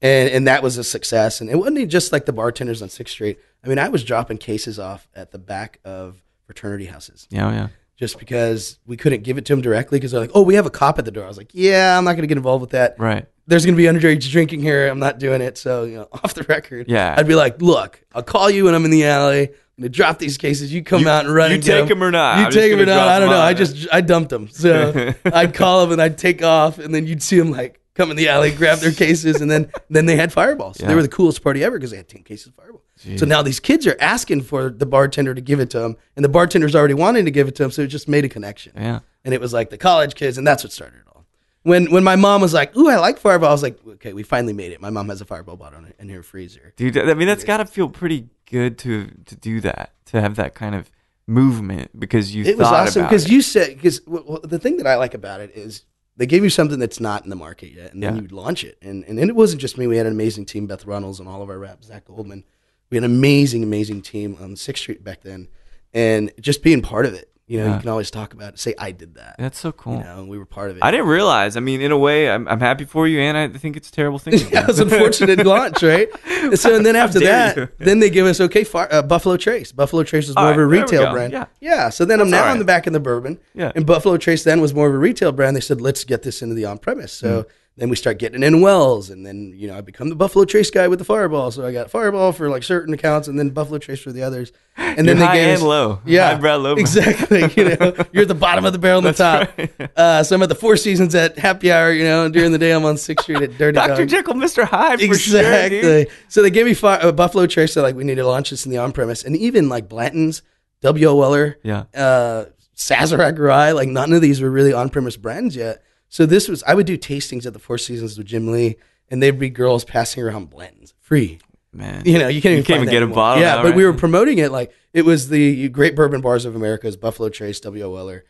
And that was a success. And it wasn't just like the bartenders on 6th Street. I mean, I was dropping cases off at the back of fraternity houses. Yeah. Just because we couldn't give it to them directly because they're like, oh, we have a cop at the door. I was like, yeah, I'm not going to get involved with that. Right. There's going to be underage drinking here. I'm not doing it. So, off the record, I'd be like, look, I'll call you when I'm in the alley. I'm going to drop these cases. You come out and run and take them or not. You take them or not. I don't know. I dumped them. So I'd call them and I'd take off. And then you'd see them like come in the alley, grab their cases. And then they had Fireballs. So they were the coolest party ever because they had 10 cases of Fireball. Jeez. So now these kids are asking for the bartender to give it to them, and the bartender's already wanting to give it to them, so it just made a connection. Yeah. And it was like the college kids, and that's what started it all. When my mom was like, ooh, I like Fireball, I was like, okay, we finally made it. My mom has a Fireball bottle in her freezer. Dude, I mean, that's got to feel pretty good to do that, to have that kind of movement because you It was awesome because you said, because the thing that I like about it is they gave you something that's not in the market yet, and then you launch it. And it wasn't just me. We had an amazing team, Beth Runnels and all of our reps, Zach Goldman. We had an amazing team on 6th Street back then. And just being part of it, you can always talk about it, say, I did that. That's so cool. And we were part of it. I didn't realize. I mean, in a way, I'm happy for you, and I think it's a terrible thing. It was an unfortunate launch, right? So, and then after that, then they give us, Buffalo Trace. Buffalo Trace was more of a retail brand. Yeah. So then I'm now on the back of the bourbon. Yeah. And Buffalo Trace then was more of a retail brand. They said, let's get this into the on-premise. So then we start getting in wells, and then I become the Buffalo Trace guy with the Fireball. So I got Fireball for like certain accounts, and then Buffalo Trace for the others. And then high they gave and low, yeah, high brow, low brow. Exactly. You're at the bottom of the barrel and the top. Right. So I'm at the Four Seasons at happy hour. During the day I'm on 6th Street at Dirty Dr. Dog. Jekyll, Mr. Hyde. Exactly. For sure, dude. So they gave me Buffalo Trace. So like we need to launch this in the on-premise, and even like Blanton's, W.O. Weller, Sazerac Rye. Like none of these were really on-premise brands yet. So I would do tastings at the Four Seasons with Jim Lee, and there'd be girls passing around Blantons free. Man, you can't even get a bottle. Yeah, now, but right? we were promoting it like it was the Great Bourbon Bars of America's Buffalo Trace, W.O. Weller,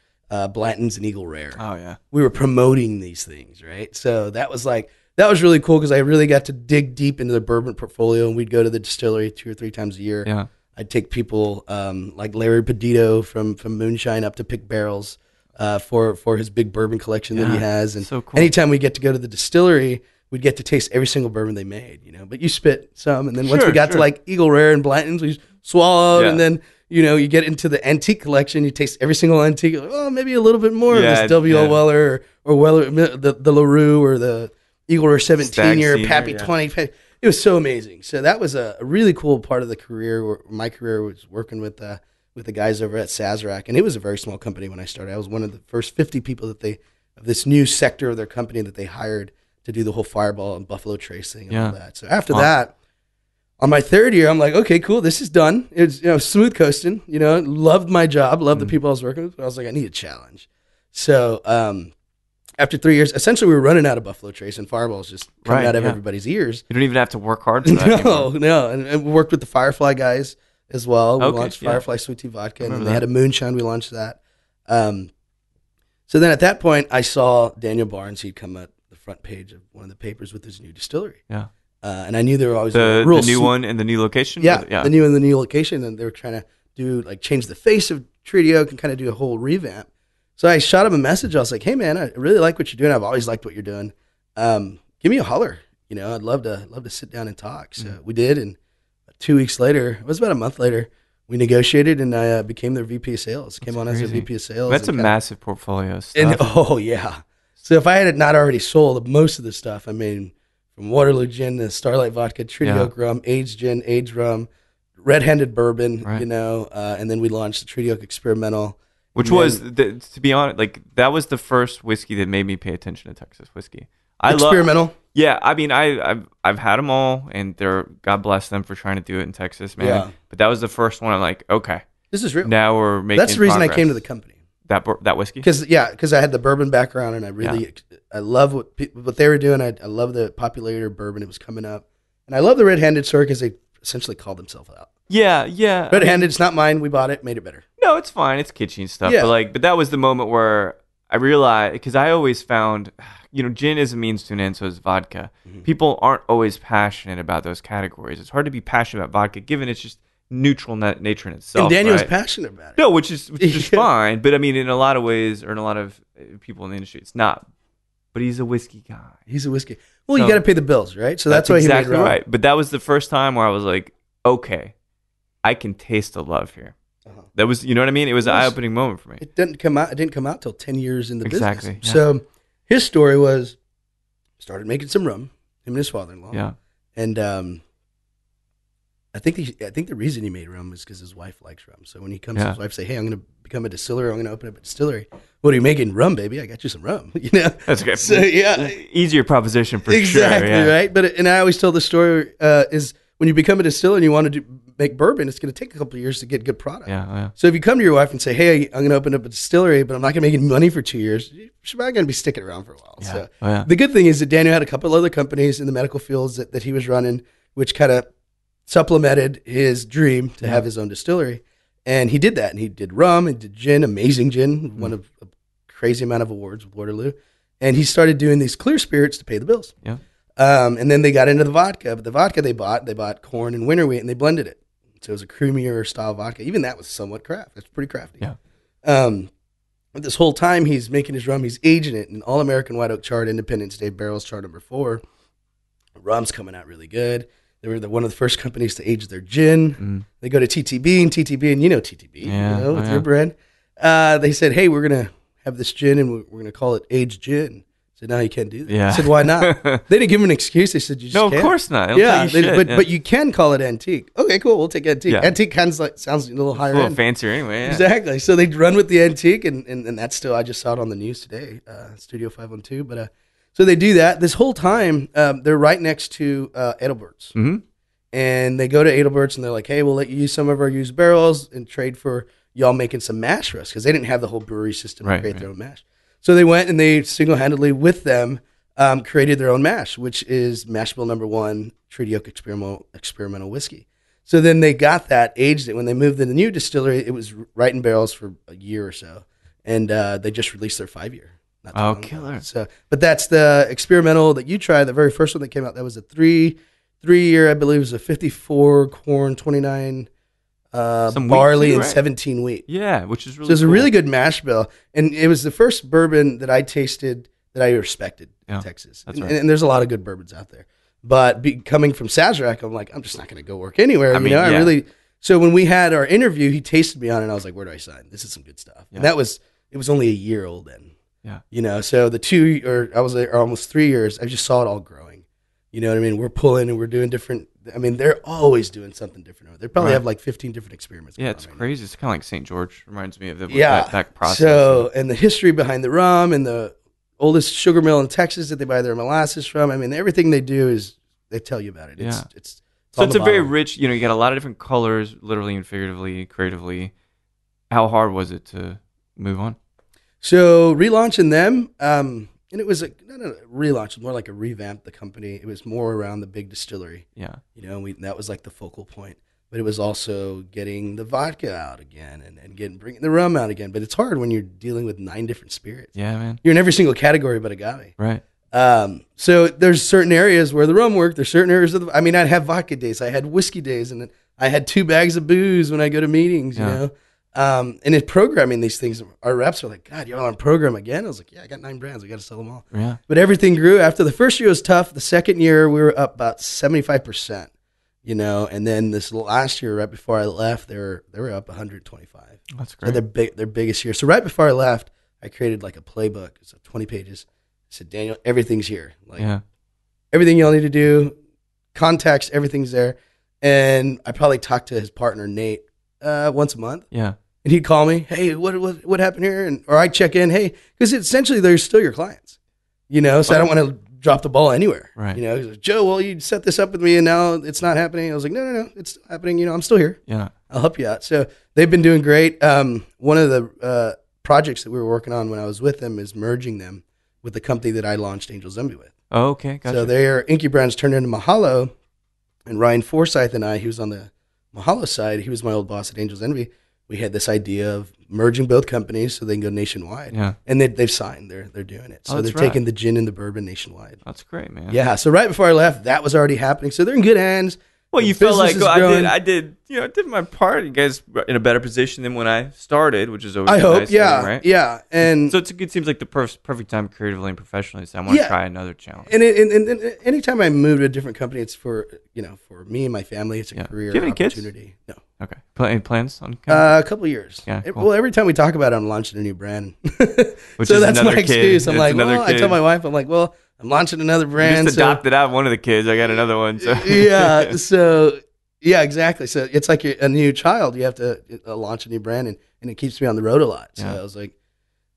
Blanton's, and Eagle Rare. Oh yeah, we were promoting these things, right? So that was really cool because I really got to dig deep into the bourbon portfolio, and we'd go to the distillery 2 or 3 times a year. Yeah, I'd take people like Larry Pedito from Moonshine up to pick barrels. For his big bourbon collection that he has. And so cool. Anytime we get to go to the distillery, we'd get to taste every single bourbon they made, But you spit some, and then once we got to like Eagle Rare and Blanton's, we swallowed, and then, you get into the antique collection, you taste every single antique, like, maybe a little bit more of this W.O. Weller or Weller, the LaRue or the Eagle Rare 17-year, Pappy 20. It was so amazing. So that was a really cool part of the career. My career was working with the guys over at Sazerac, and it was a very small company when I started. I was one of the first 50 people of this new sector of their company that they hired to do the whole Fireball and Buffalo Trace thing and all that. So after that, on my 3rd year, I'm like, okay, cool, this is done. It's smooth coasting. Loved my job, loved the people I was working with. But I was like, I need a challenge. So after 3 years, essentially we were running out of Buffalo Trace, and Fireball's just coming out of everybody's ears. You don't even have to work hard for that anymore. No, and we worked with the Firefly guys as well. We launched Firefly Sweet Tea Vodka, and then they had a Moonshine. We launched that. So then at that point, I saw Daniel Barnes. He'd come at the front page of one of the papers with his new distillery. Yeah. And I knew they were always the new one and the new location? Yeah, the new location. And they were trying to do, change the face of Treaty Oak and kind of do a whole revamp. So I shot him a message. I was like, hey, man, I really like what you're doing. I've always liked what you're doing. Give me a holler. I'd love to sit down and talk. So we did, and 2 weeks later, it was about a month later, we negotiated, and I became their VP of Sales. Came on as their VP of Sales. That's a massive portfolio of stuff. And so if I had not already sold most of the stuff, from Waterloo Gin to Starlight Vodka, Treaty Oak Rum, aged gin, aged rum, red-handed bourbon, and then we launched the Treaty Oak Experimental. Which was, to be honest, that was the first whiskey that made me pay attention to Texas whiskey. Experimental? Yeah, I've had them all, and God bless them for trying to do it in Texas, man. Yeah. But that was the first one. I'm like, okay, this is real. Now we're making. That's the reason I came to the company. That whiskey. Because I had the bourbon background, and I love what they were doing. I love the popularity of bourbon. It was coming up, and I love the red-handed story because they essentially called themselves out. Yeah. Red-handed, it's not mine. We bought it, made it better. No, it's fine. It's kitschy and stuff. Yeah. But that was the moment where I realized, because I always found, gin is a means to an end, so is vodka. Mm-hmm. People aren't always passionate about those categories. It's hard to be passionate about vodka, given it's neutral nature in itself. And Daniel's right? passionate about it. No, which is fine. But I mean, in a lot of ways, or in a lot of people in the industry, it's not. But he's a whiskey guy. He's a whiskey. Well, you got to pay the bills, right? So that's why exactly he made right. But that was the first time where I was like, okay, I can taste the love here. That was, you know what I mean? It was an eye-opening moment for me. It didn't come out till 10 years in the business. Yeah. So his story was, started making some rum, him and his father-in-law. Yeah. And I think the reason he made rum is because his wife likes rum. So when he comes to his wife, say, "Hey, I'm going to become a distiller. I'm going to open up a distillery. What are you making? Rum, baby. I got you some rum." You know, that's good. So yeah, easier proposition for exactly, sure. Yeah. Right. But and I always tell the story is when you become a distiller and you want to make bourbon, it's going to take a couple of years to get good product. Yeah. So if you come to your wife and say, "Hey, I'm going to open up a distillery, but I'm not going to make any money for 2 years," she's not going to be sticking around for a while. Yeah. So the good thing is that Daniel had a couple of other companies in the medical fields that he was running, which kind of supplemented his dream to have his own distillery. And he did that. And he did rum and did gin, amazing gin, won a crazy amount of awards with Waterloo. And he started doing these clear spirits to pay the bills. Yeah. And then they got into the vodka. But the vodka they bought corn and winter wheat, and they blended it. So it was a creamier style vodka. Even that was somewhat craft. That's pretty crafty. Yeah. But this whole time he's making his rum, he's aging it in All American White Oak chart, Independence Day barrels chart number 4. Rum's coming out really good. They were one of the first companies to age their gin. They go to TTB, and you know TTB, with your brand. They said, "Hey, we're going to have this gin, and we're going to call it aged gin." I said, "No, you can't do that." Yeah. I said, "Why not?" They didn't give him an excuse. They said, "You just No, can't." of course not. But you can call it antique. Okay, cool. We'll take antique. Yeah. Antique sounds a little higher a little end. fancier anyway. Yeah. Exactly. So they run with the antique, and that's still, I just saw it on the news today, Studio 512. But so they do that. This whole time, they're right next to Edelbert's. Mm-hmm. And they go to Edelbert's, and they're like, "Hey, we'll let you use some of our used barrels and trade for y'all making some mash for us," because they didn't have the whole brewery system to create their own mash. So they went and they single-handedly with them created their own mash, which is Mash Bill number 1 Treaty Oak experimental whiskey. So then they got that, aged it. When they moved to the new distillery, it was right in barrels for a year or so, and they just released their 5-year. Oh, killer! So, but that's the experimental that you tried. The very first one that came out, that was a 3-year, I believe, it was a 54 corn, 29 barley, and 17 wheat. Yeah, which is really so it's cool. a really good mash bill, and it was the first bourbon that I tasted that I respected in Texas. That's right. And there's a lot of good bourbons out there, but coming from Sazerac, I'm like, I'm just not going to go work anywhere. I really. So when we had our interview, he tasted me on it, and I was like, "Where do I sign? This is some good stuff." Yeah. And it was only a year old then. Yeah. So the 2, or I was there almost 3 years. I just saw it all growing. You know what I mean? We're pulling and we're doing different. I mean, they're always doing something different. They probably have like 15 different experiments. Yeah, it's crazy. It's kind of like St. George. Reminds me of that process. So, and the history behind the rum, and the oldest sugar mill in Texas that they buy their molasses from. I mean, everything they do is, they tell you about it. It's so it's a very rich, you got a lot of different colors, literally and figuratively, creatively. How hard was it to move on? So relaunching them, and it was not a relaunch, more like a revamp the company. It was more around the big distillery. Yeah. That was like the focal point. But it was also getting the vodka out again and bringing the rum out again. But it's hard when you're dealing with 9 different spirits. Yeah, man. You're in every single category but agave. Right. So there's certain areas where the rum worked. There's certain areas I'd have vodka days. I had whiskey days, and I had 2 bags of booze when I go to meetings, you know. And in programming these things, our reps are like, "God, you're on program again?" I was like, "Yeah, I got 9 brands. We got to sell them all." Yeah. But everything grew. After the first year was tough. The second year, we were up about 75%, and then this last year, right before I left, they were up 125. That's great. So their biggest year. So right before I left, I created like a playbook. It's 20 pages. I said, "Daniel, everything's here. Everything y'all need to do, contacts, everything's there." And I probably talked to his partner, Nate, once a month. Yeah. And he'd call me, "Hey, what happened here?" Or I'd check in, "Hey," because essentially they're still your clients, so I don't want to drop the ball anywhere. Right. He's like, "Joe, well, you set this up with me and now it's not happening." I was like, no, it's still happening. I'm still here. Yeah. I'll help you out. So they've been doing great. One of the projects that we were working on when I was with them is merging them with the company that I launched Angel Zombie with. Oh, okay. Gotcha. So their Inky brands turned into Mahalo, and Ryan Forsyth and I, he was on the Mahalo side. He was my old boss at Angels Envy. We had this idea of merging both companies so they can go nationwide. Yeah. And they've signed. They're doing it. So they're taking the gin and the bourbon nationwide. That's great, man. Yeah. So right before I left, that was already happening. So they're in good hands. Well, The you felt like business is growing. I did my part. You guys were in a better position than when I started, which is always I a hope, nice yeah, thing, right? yeah, and So it seems like the perfect time creatively and professionally. So I want to try another challenge. and anytime I move to a different company, it's for for me and my family. It's a career Do you have any opportunity. kids? No. Okay. Any plans on? A couple of years. Yeah, cool. Well, every time we talk about it, I'm launching a new brand. Which so is that's another my kid. excuse. I'm It's like, another well, I tell kid. my wife, I'm like, well, I'm launching another You brand. just adopted out one of the kids. I got another one. So Yeah. So yeah, exactly. So it's like a new child. You have to launch a new brand, and it keeps me on the road a lot. So I was like,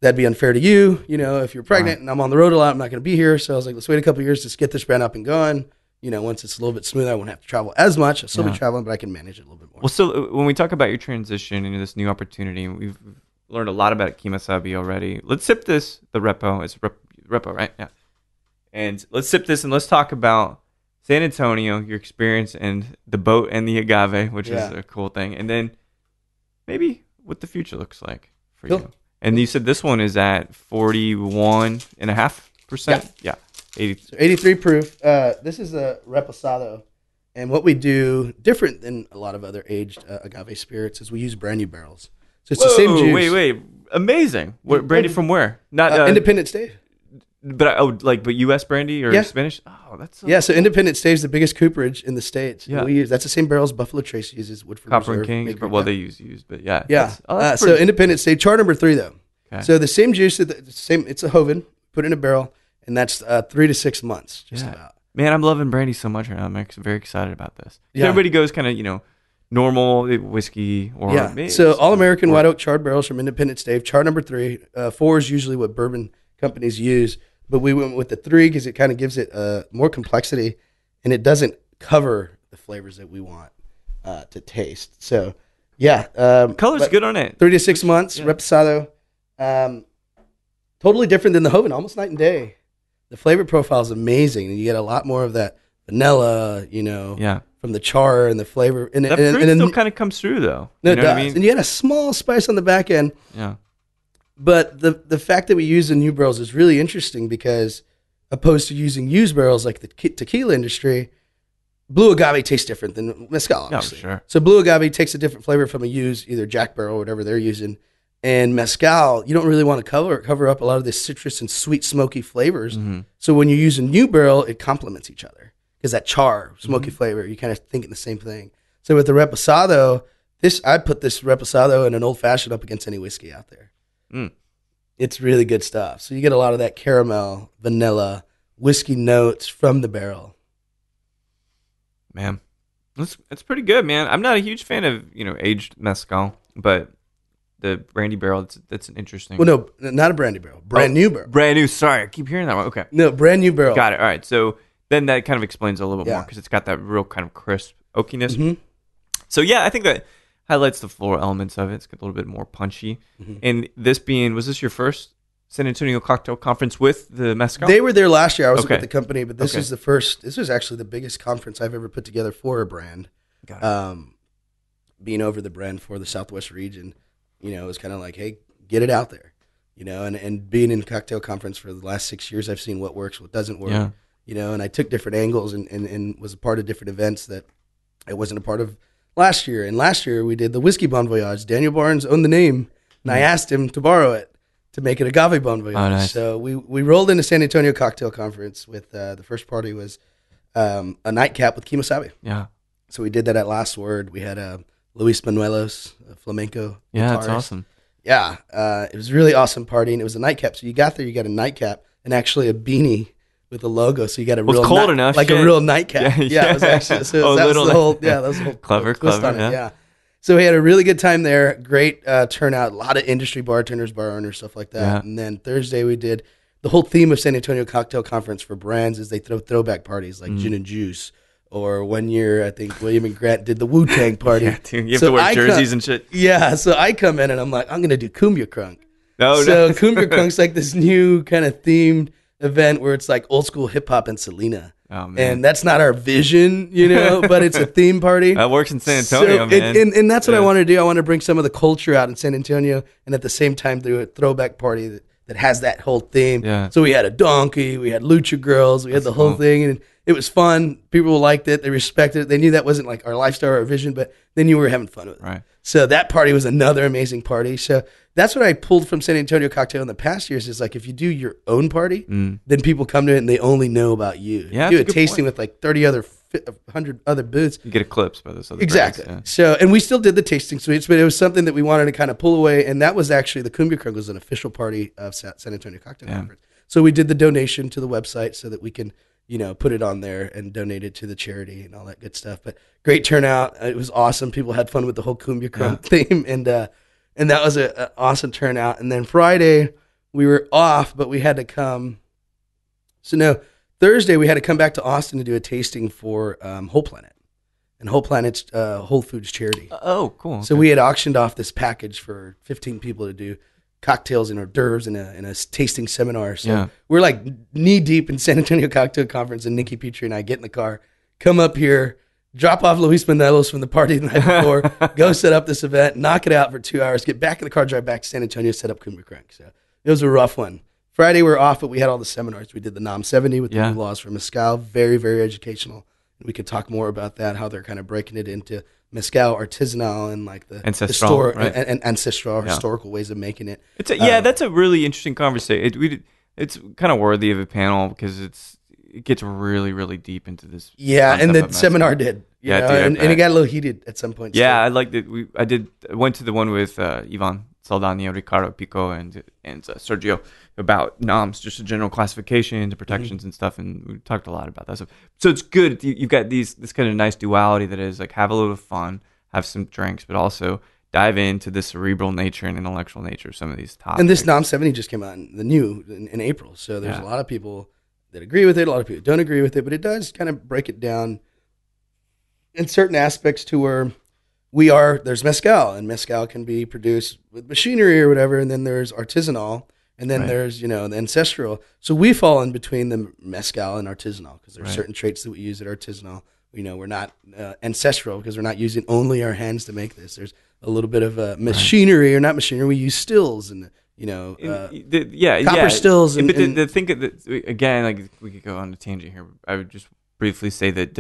that'd be unfair to you. If you're pregnant and I'm on the road a lot, I'm not going to be here. So I was like, let's wait a couple of years to get this brand up and going. Once it's a little bit smoother, I won't have to travel as much. I'll still be traveling, but I can manage it a little bit more. Well, so when we talk about your transition into this new opportunity, we've learned a lot about Kimo Sabe already. Let's sip this, the repo. It's repo, right? Yeah. And let's sip this and let's talk about San Antonio, your experience, and the boat and the agave, which is a cool thing. And then maybe what the future looks like for you. And you said this one is at 41.5%? Yeah. 83 proof. This is a reposado. And what we do, different than a lot of other aged agave spirits, is we use brand new barrels. So it's the same juice. Wait. Amazing. What, brandy from where? Not Independent Stave. But U.S. brandy or Spanish? Oh, that's so Independent Stave is the biggest cooperage in the States. Yeah. that's the same barrels Buffalo Trace uses, Woodford Copper Reserve, and Kings. Baker, They use used, but yeah. Yeah. That's So Independent Stave, char number 3 though. Okay. So the same juice, it's a Hoven, put in a barrel, and that's 3 to 6 months, just about. Man, I'm loving brandy so much right now. I'm very excited about this. Yeah. Everybody goes kind of, normal whiskey or So all American white oak charred barrels from Independent Stave, char number 3. 4 is usually what bourbon companies use, but we went with the 3 because it kind of gives it more complexity, and it doesn't cover the flavors that we want to taste. So color's good on it. 3 to 6 months, reposado. Totally different than the Hoven, almost night and day. The flavor profile is amazing, and you get a lot more of that vanilla, from the char and the flavor. And That fruit still kind of comes through, though. No, it does. What I mean? And you get a small spice on the back end. Yeah. But the fact that we use the new barrels is really interesting because opposed to using used barrels like the tequila industry, blue agave tastes different than mezcal, obviously. Oh, sure. So blue agave takes a different flavor from a used, either Jack Barrel or whatever they're using. And mezcal, you don't really want to cover up a lot of the citrus and sweet, smoky flavors. Mm-hmm. So when you use a new barrel, it complements each other because that char, smoky flavor, you kind of thinking the same thing. So with the reposado, I put this reposado in an old fashioned up against any whiskey out there. Mm. It's really good stuff. So you get a lot of that caramel, vanilla, whiskey notes from the barrel. Man, it's pretty good, man. I'm not a huge fan of aged mezcal, but the brandy barrel, that's an interesting. Well, no, not a brandy barrel. Brand new barrel. Brand new. Sorry, I keep hearing that one. Okay. No, brand new barrel. Got it. All right. So then that kind of explains a little bit more because it's got that real kind of crisp oakiness. Mm-hmm. So yeah, I think that highlights the floral elements of it. It's a little bit more punchy. Mm-hmm. And was this your first San Antonio Cocktail Conference with the mezcal? They were there last year. I was with the company, but this is the first. This was actually the biggest conference I've ever put together for a brand. Got it. Being over the brand for the Southwest region. It was kind of like, hey, get it out there, and being in cocktail conference for the last 6 years, I've seen what works, what doesn't work, and I took different angles and was a part of different events that I wasn't a part of last year. And last year we did the Whiskey Bon Voyage. Daniel Barnes owned the name, and I asked him to borrow it to make it Agave Bon Voyage. Oh, nice. So we rolled into San Antonio Cocktail Conference with the first party was a nightcap with Kimo Sabe. Yeah. So we did that at Last Word. We had Luis Manuelos, a flamenco guitarist. That's awesome. Yeah, it was a really awesome party, and it was a nightcap. So you got there, you got a nightcap and actually a beanie with a logo. So you got a real cold enough, like a real nightcap. Yeah, it was actually that was the whole that was the whole clever twist on it. Yeah. So we had a really good time there. Great turnout. A lot of industry bartenders, bar owners, stuff like that. Yeah. And then Thursday we did the whole theme of San Antonio Cocktail Conference for brands is they throw throwback parties like gin and juice. Or 1 year, I think William and Grant did the Wu-Tang party. Yeah, dude, you have to wear jerseys and shit. Yeah, so I come in and I'm like, I'm going to do Cumbia Crunk. No. Cumbia Crunk's like this new kind of themed event where it's like old school hip hop and Selena. Oh, man. And that's not our vision, but it's a theme party. That works in San Antonio, man. And that's what I want to do. I want to bring some of the culture out in San Antonio and at the same time do a throwback party that that has that whole theme. Yeah. So we had a donkey, we had lucha girls, we had the whole thing, and it was fun. People liked it, they respected it. They knew that wasn't like our lifestyle or our vision, but they knew we were having fun with it. Right. So that party was another amazing party. So that's what I pulled from San Antonio Cocktail in the past years is like if you do your own party, then people come to it and they only know about you. Yeah, you do a good tasting point. with like 30 other 100 other booths. You get eclipsed by those other Exactly. brands, So, and we still did the tasting suites, but it was something that we wanted to kind of pull away. And that was actually the Cumbia Crunk was an official party of San Antonio Cocktail Conference. So we did the donation to the website so that we can, put it on there and donate it to the charity and all that good stuff. But great turnout. It was awesome. People had fun with the whole Cumbia Crunk theme. And that was an awesome turnout. And then Friday we were off, but we had to come. So no, Thursday, we had to come back to Austin to do a tasting for Whole Planet. And Whole Planet's Whole Foods charity. Oh, cool. Okay. So we had auctioned off this package for 15 people to do cocktails and hors d'oeuvres in a tasting seminar. So we're like knee deep in San Antonio Cocktail Conference, and Nikki Petrie and I get in the car, come up here, drop off Luis Manelos from the party the night before, go set up this event, knock it out for 2 hours, get back in the car, drive back to San Antonio, set up Cumbia Crunk. So it was a rough one. Friday we were off, but we had all the seminars. We did the NOM 70 with the new laws for mezcal, very, very educational. And we could talk more about that, how they're kind of breaking it into mezcal artisanal and like the ancestral, and ancestral historical ways of making it. That's a really interesting conversation. It's kind of worthy of a panel because it gets really, really deep into this. Yeah, and the seminar did. And it got a little heated at some point. Yeah, I liked it. I went to the one with Ivan Saldana, Ricardo Pico, and Sergio about NOMs, just a general classification, the protections and stuff, and we talked a lot about that stuff. So it's good. You've got this kind of nice duality that is like have a little fun, have some drinks, but also dive into the cerebral nature and intellectual nature of some of these topics. And this NOM 70 just came out in April, so there's a lot of people that agree with it, a lot of people don't agree with it, but it does kind of break it down in certain aspects to where there's mezcal, and mezcal can be produced with machinery or whatever, and then there's artisanal, and then there's, the ancestral. So we fall in between the mezcal and artisanal because there's certain traits that we use at artisanal. We're not ancestral because we're not using only our hands to make this. There's a little bit of machinery or not machinery. We use stills and, copper stills. But the thing that, again, like we could go on a tangent here. I would just briefly say that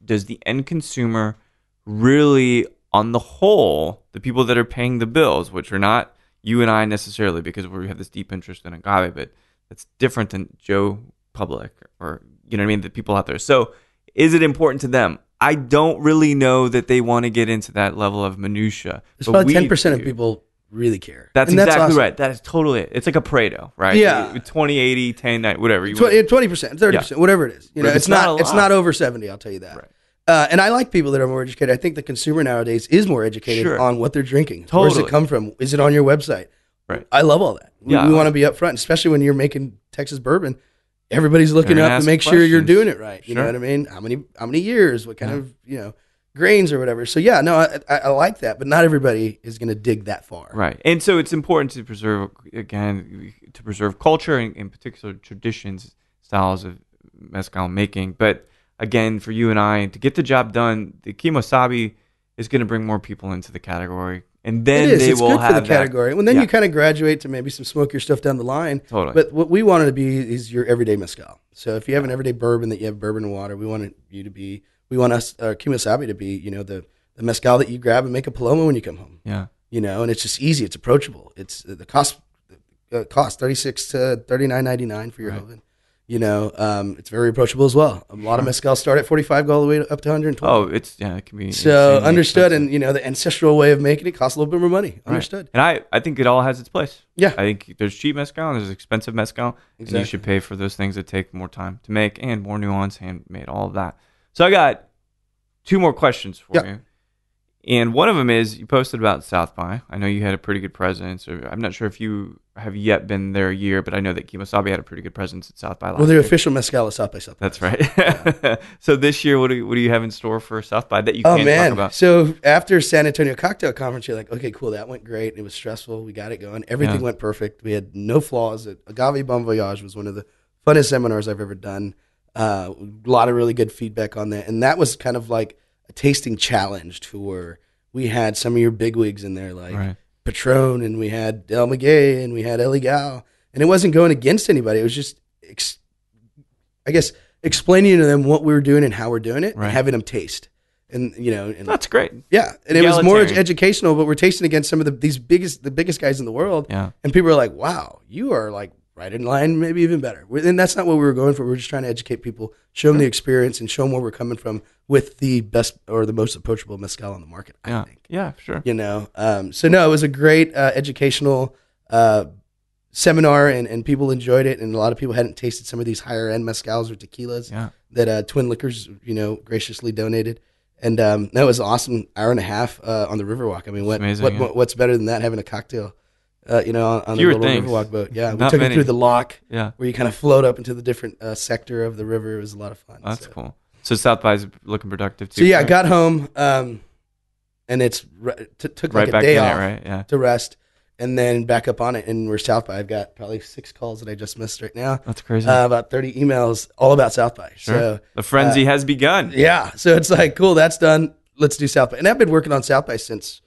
does the end consumer really, on the whole, the people that are paying the bills, which are not you and I necessarily because we have this deep interest in agave, but that's different than Joe Public or, the people out there. So is it important to them? I don't really know that they want to get into that level of minutia. It's probably 10% of people really care. That's exactly awesome. Right. That is totally it. It's like a Pareto, right? Yeah. 20, 80, 10, 90, whatever. 20%, 30%, whatever it is. It's not over 70, I'll tell you that. Right. And I like people that are more educated. I think the consumer nowadays is more educated on what they're drinking. Totally. Where does it come from? Is it on your website? Right. I love all that. We want to be upfront, especially when you're making Texas bourbon. Everybody's looking up to make sure you're doing it right. You know what I mean? How many years? What kind of grains or whatever? So I like that, but not everybody is going to dig that far. Right. And so it's important to preserve culture and in particular traditions, styles of mezcal making, but again, for you and I, to get the job done, the Kimo Sabe is going to bring more people into the category. And then it's good for the category. Well, then you kind of graduate to maybe some smokier stuff down the line. Totally. But what we wanted to be is your everyday mezcal. So if you have an everyday bourbon that you have bourbon and water, we want Kimo Sabe to be, the mezcal that you grab and make a paloma when you come home. Yeah. And it's just easy. It's approachable. It's the cost $36 to $39.99 for your oven. It's very approachable as well. A lot of mezcal start at $45, go all the way up to $120. Oh, it can be so understood. Expensive. And the ancestral way of making it costs a little bit more money. Understood. Right. And I think it all has its place. Yeah. I think there's cheap mezcal and there's expensive mezcal, and you should pay for those things that take more time to make and more nuance, handmade, all of that. So I got 2 more questions for you. And one of them is, you posted about South by. I know you had a pretty good presence. Or I'm not sure if you have yet been there a year, but I know that Kimo Sabe had a pretty good presence at South by last year. Well, the official mezcal is South by Southwest. That's right. Yeah. So this year, what do you have in store for South by that you can't talk about? So after San Antonio Cocktail Conference, you're like, okay, cool, that went great. It was stressful. We got it going. Everything went perfect. We had no flaws. Agave Bon Voyage was one of the funnest seminars I've ever done. A lot of really good feedback on that. And that was kind of like a tasting challenge to where we had some of your bigwigs in there, like Patron, and we had Del Maguey, and we had Elie Gao, And it wasn't going against anybody. It was just, I guess, explaining to them what we were doing and how we're doing it, and having them taste. And and that's great. Yeah, and it was more educational. But we're tasting against some of the biggest guys in the world. Yeah, and people are like, "Wow, you are like right in line, maybe even better." And that's not what we were going for. We were just trying to educate people, show them the experience, and show them where we're coming from with the best or the most approachable mezcal on the market. I think. Yeah, sure. So no, it was a great educational seminar, and people enjoyed it, and a lot of people hadn't tasted some of these higher end mezcals or tequilas that Twin Liquors graciously donated. And that was an awesome hour and a half on the Riverwalk. I mean, what's better than that, having a cocktail, on the little Riverwalk boat? Yeah, we took it through the lock, where you kind of float up into the different sector of the river. It was a lot of fun. That's cool. So South by is looking productive too. So yeah, I got home, and it's took like a day off to rest, and then back up on it. And we're South by. I've got probably 6 calls that I just missed right now. That's crazy. About 30 emails all about South by. Sure. So the frenzy has begun. Yeah. So it's like, cool, that's done. Let's do South by. And I've been working on South by since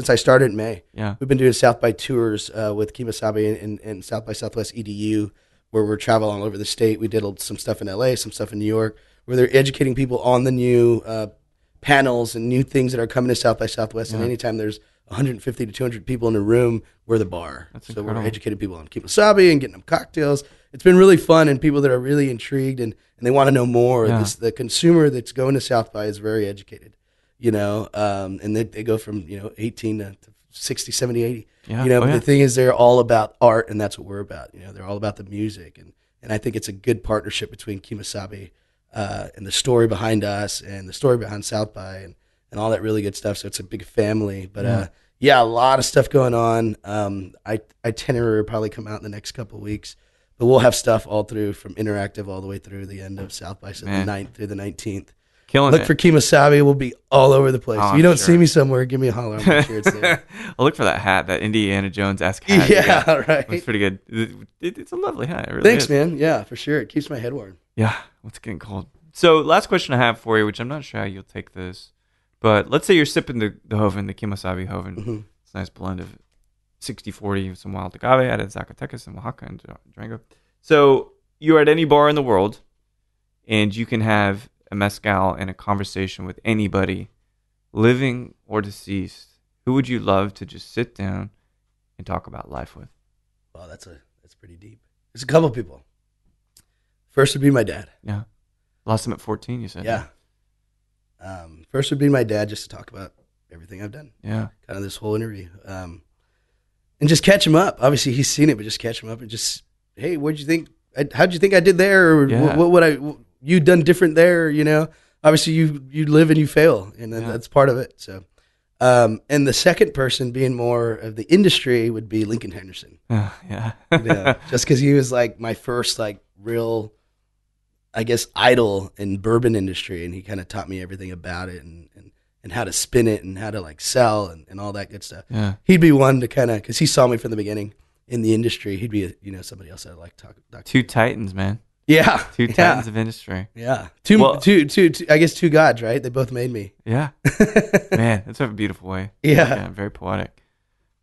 I started in May. Yeah. We've been doing South by tours with Kimo Sabe and South by Southwest EDU, where we're traveling all over the state. We did some stuff in LA, some stuff in New York, where they're educating people on the new panels and new things that are coming to South by Southwest. And anytime there's 150 to 200 people in a room, we're the bar. That's so incredible. We're educating people on Kimo Sabe and getting them cocktails. It's been really fun, and people that are really intrigued and they want to know more. Yeah. The consumer that's going to South by is very educated, and they go from 18 to 60, 70, 80. Yeah. But the thing is, they're all about art, and that's what we're about. They're all about the music, and I think it's a good partnership between Kimo Sabe and the story behind us and the story behind South by and all that really good stuff. So it's a big family. But a lot of stuff going on. Itinerary will probably come out in the next couple of weeks. But we'll have stuff all through from interactive all the way through the end of South by, so the 9th through the 19th. Look for Kimo Sabe. We'll be all over the place. If you don't see me somewhere, give me a holler. I'm sure it's there. I'll look for that hat, that Indiana Jones-esque hat. Yeah, right. It's pretty good. It's a lovely hat. It really Thanks, is. man. Yeah, for sure. It keeps my head warm. Yeah, it's getting cold. So last question I have for you, which I'm not sure how you'll take this, but let's say you're sipping the Joven, the Kimo Sabe Joven. Mm-hmm. It's a nice blend of 60-40 with some wild agave out of Zacatecas and Oaxaca and Durango. So you're at any bar in the world, and you can have a mezcal and a conversation with anybody, living or deceased. Who would you love to just sit down and talk about life with? Wow, that's pretty deep. There's a couple people. First would be my dad. Yeah. Lost him at 14, you said. Yeah. First would be my dad, just to talk about everything I've done. Yeah. Kind of this whole interview. And just catch him up. Obviously, he's seen it, but just catch him up and just, hey, what'd you think? How'd you think I did there? Or what would you done different there? Obviously you live and you fail, and that's part of it. So, and the second person being more of the industry would be Lincoln Henderson. Yeah. Just because he was like my first like real, I guess, idol in bourbon industry, and he kind of taught me everything about it and how to spin it and how to like sell and all that good stuff. Yeah. He'd be one to kind of, because he saw me from the beginning in the industry. He'd be somebody else I'd like to talk to. Two titans, man. Yeah. Two titans of industry. Yeah. Two, I guess 2 gods, right? They both made me. Yeah. Man, that's a beautiful way. Yeah. Very poetic.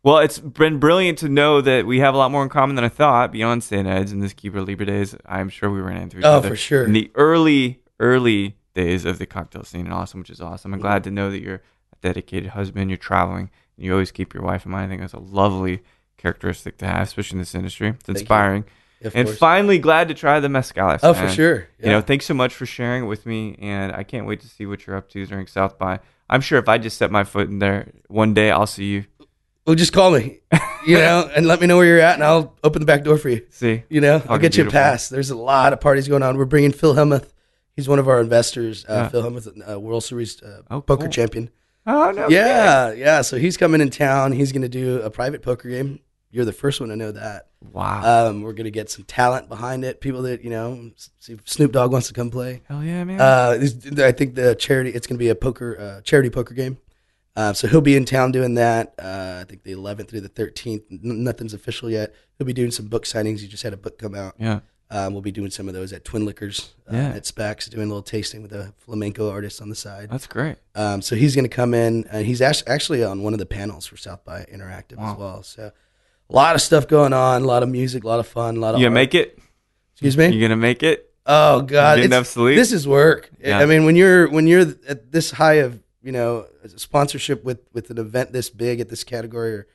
Well, it's been brilliant to know that we have a lot more in common than I thought beyond St. Ed's and this Cuba Libre days. I'm sure we ran into each other. Oh, for sure. In the early days of the cocktail scene in Austin, which is awesome. I'm glad to know that you're a dedicated husband, you're traveling, and you always keep your wife in mind. I think that's a lovely characteristic to have, especially in this industry. It's inspiring. And finally, glad to try the mezcal. Oh, for sure. Yeah. Thanks so much for sharing it with me, and I can't wait to see what you're up to during South by. I'm sure if I just set my foot in there one day, I'll see you. Well, just call me, and let me know where you're at, and I'll open the back door for you. See, I'll get you a pass. There's a lot of parties going on. We're bringing Phil Hellmuth. He's one of our investors. Phil Hellmuth, World Series poker champion. Oh, no. Yeah. So he's coming in town. He's going to do a private poker game. You're the first one to know that. Wow. We're going to get some talent behind it. People that, see if Snoop Dogg wants to come play. Hell yeah, man. I think it's going to be a charity poker game. So he'll be in town doing that. I think the 11th through the 13th. Nothing's official yet. He'll be doing some book signings. He just had a book come out. Yeah. We'll be doing some of those at Twin Liquors at Specs, doing a little tasting with a flamenco artist on the side. That's great. So he's going to come in. He's actually on one of the panels for South by Interactive as well. So A lot of stuff going on, a lot of music, a lot of fun, a lot of You gonna art. make it? Excuse me? You gonna make it? Oh God, Get enough sleep? This is work. Yeah. I mean, when you're at this high of sponsorship with an event this big at this category, or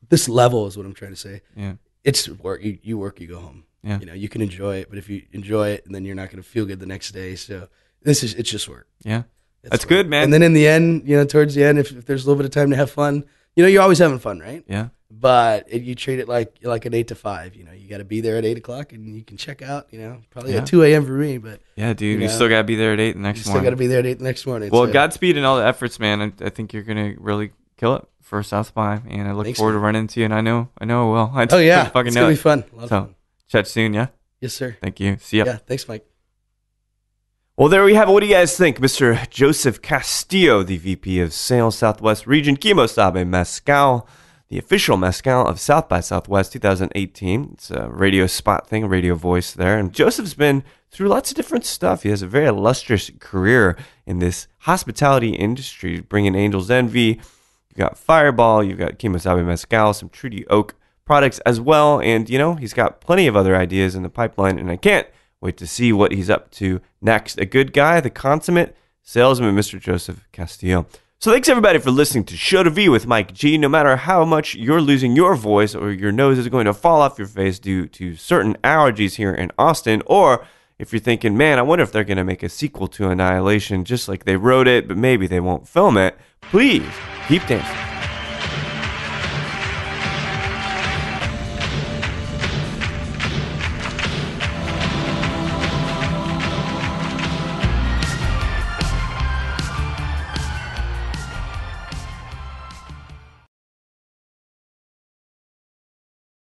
this level is what I'm trying to say. Yeah. It's work. You work, you go home. Yeah. You can enjoy it, but if you enjoy it, then you're not going to feel good the next day. So it's just work. Yeah. It's That's work. good, man. And then in the end, towards the end, if there's a little bit of time to have fun, you're always having fun, right? Yeah. But you treat it like an 8 to 5. You got to be there at 8 o'clock, and you can check out. Probably at 2 a.m. for me, but yeah, dude, you still gotta be there at 8 the next still morning. got to be there at 8 the next morning. Well, so. Godspeed and all the efforts, man. I think you're gonna really kill it for South by, and I look Thanks, forward man. to running into you. And I know I will. Oh yeah, fucking it's know gonna it. be fun. A lot of So, fun. chat soon, yeah. Yes, sir. Thank you. See ya. Yeah, thanks, Mike. Well, there we have it. What do you guys think? Mr. Joseph Castillo, the VP of Sales Southwest Region, Kimo Sabe Mezcal, the official mezcal of South by Southwest 2018. It's a radio spot thing, radio voice there. And Joseph's been through lots of different stuff. He has a very illustrious career in this hospitality industry, bringing Angel's Envy. You've got Fireball, you've got Kimo Sabe Mezcal, some Treaty Oak products as well. And, he's got plenty of other ideas in the pipeline. And I can't wait to see what he's up to next. A good guy, the consummate salesman, Mr. Joseph Castillo. So thanks everybody for listening to Show to V with Mike G. No matter how much you're losing your voice or your nose is going to fall off your face due to certain allergies here in Austin, or if you're thinking, man, I wonder if they're going to make a sequel to Annihilation just like they wrote it, but maybe they won't film it, please keep dancing.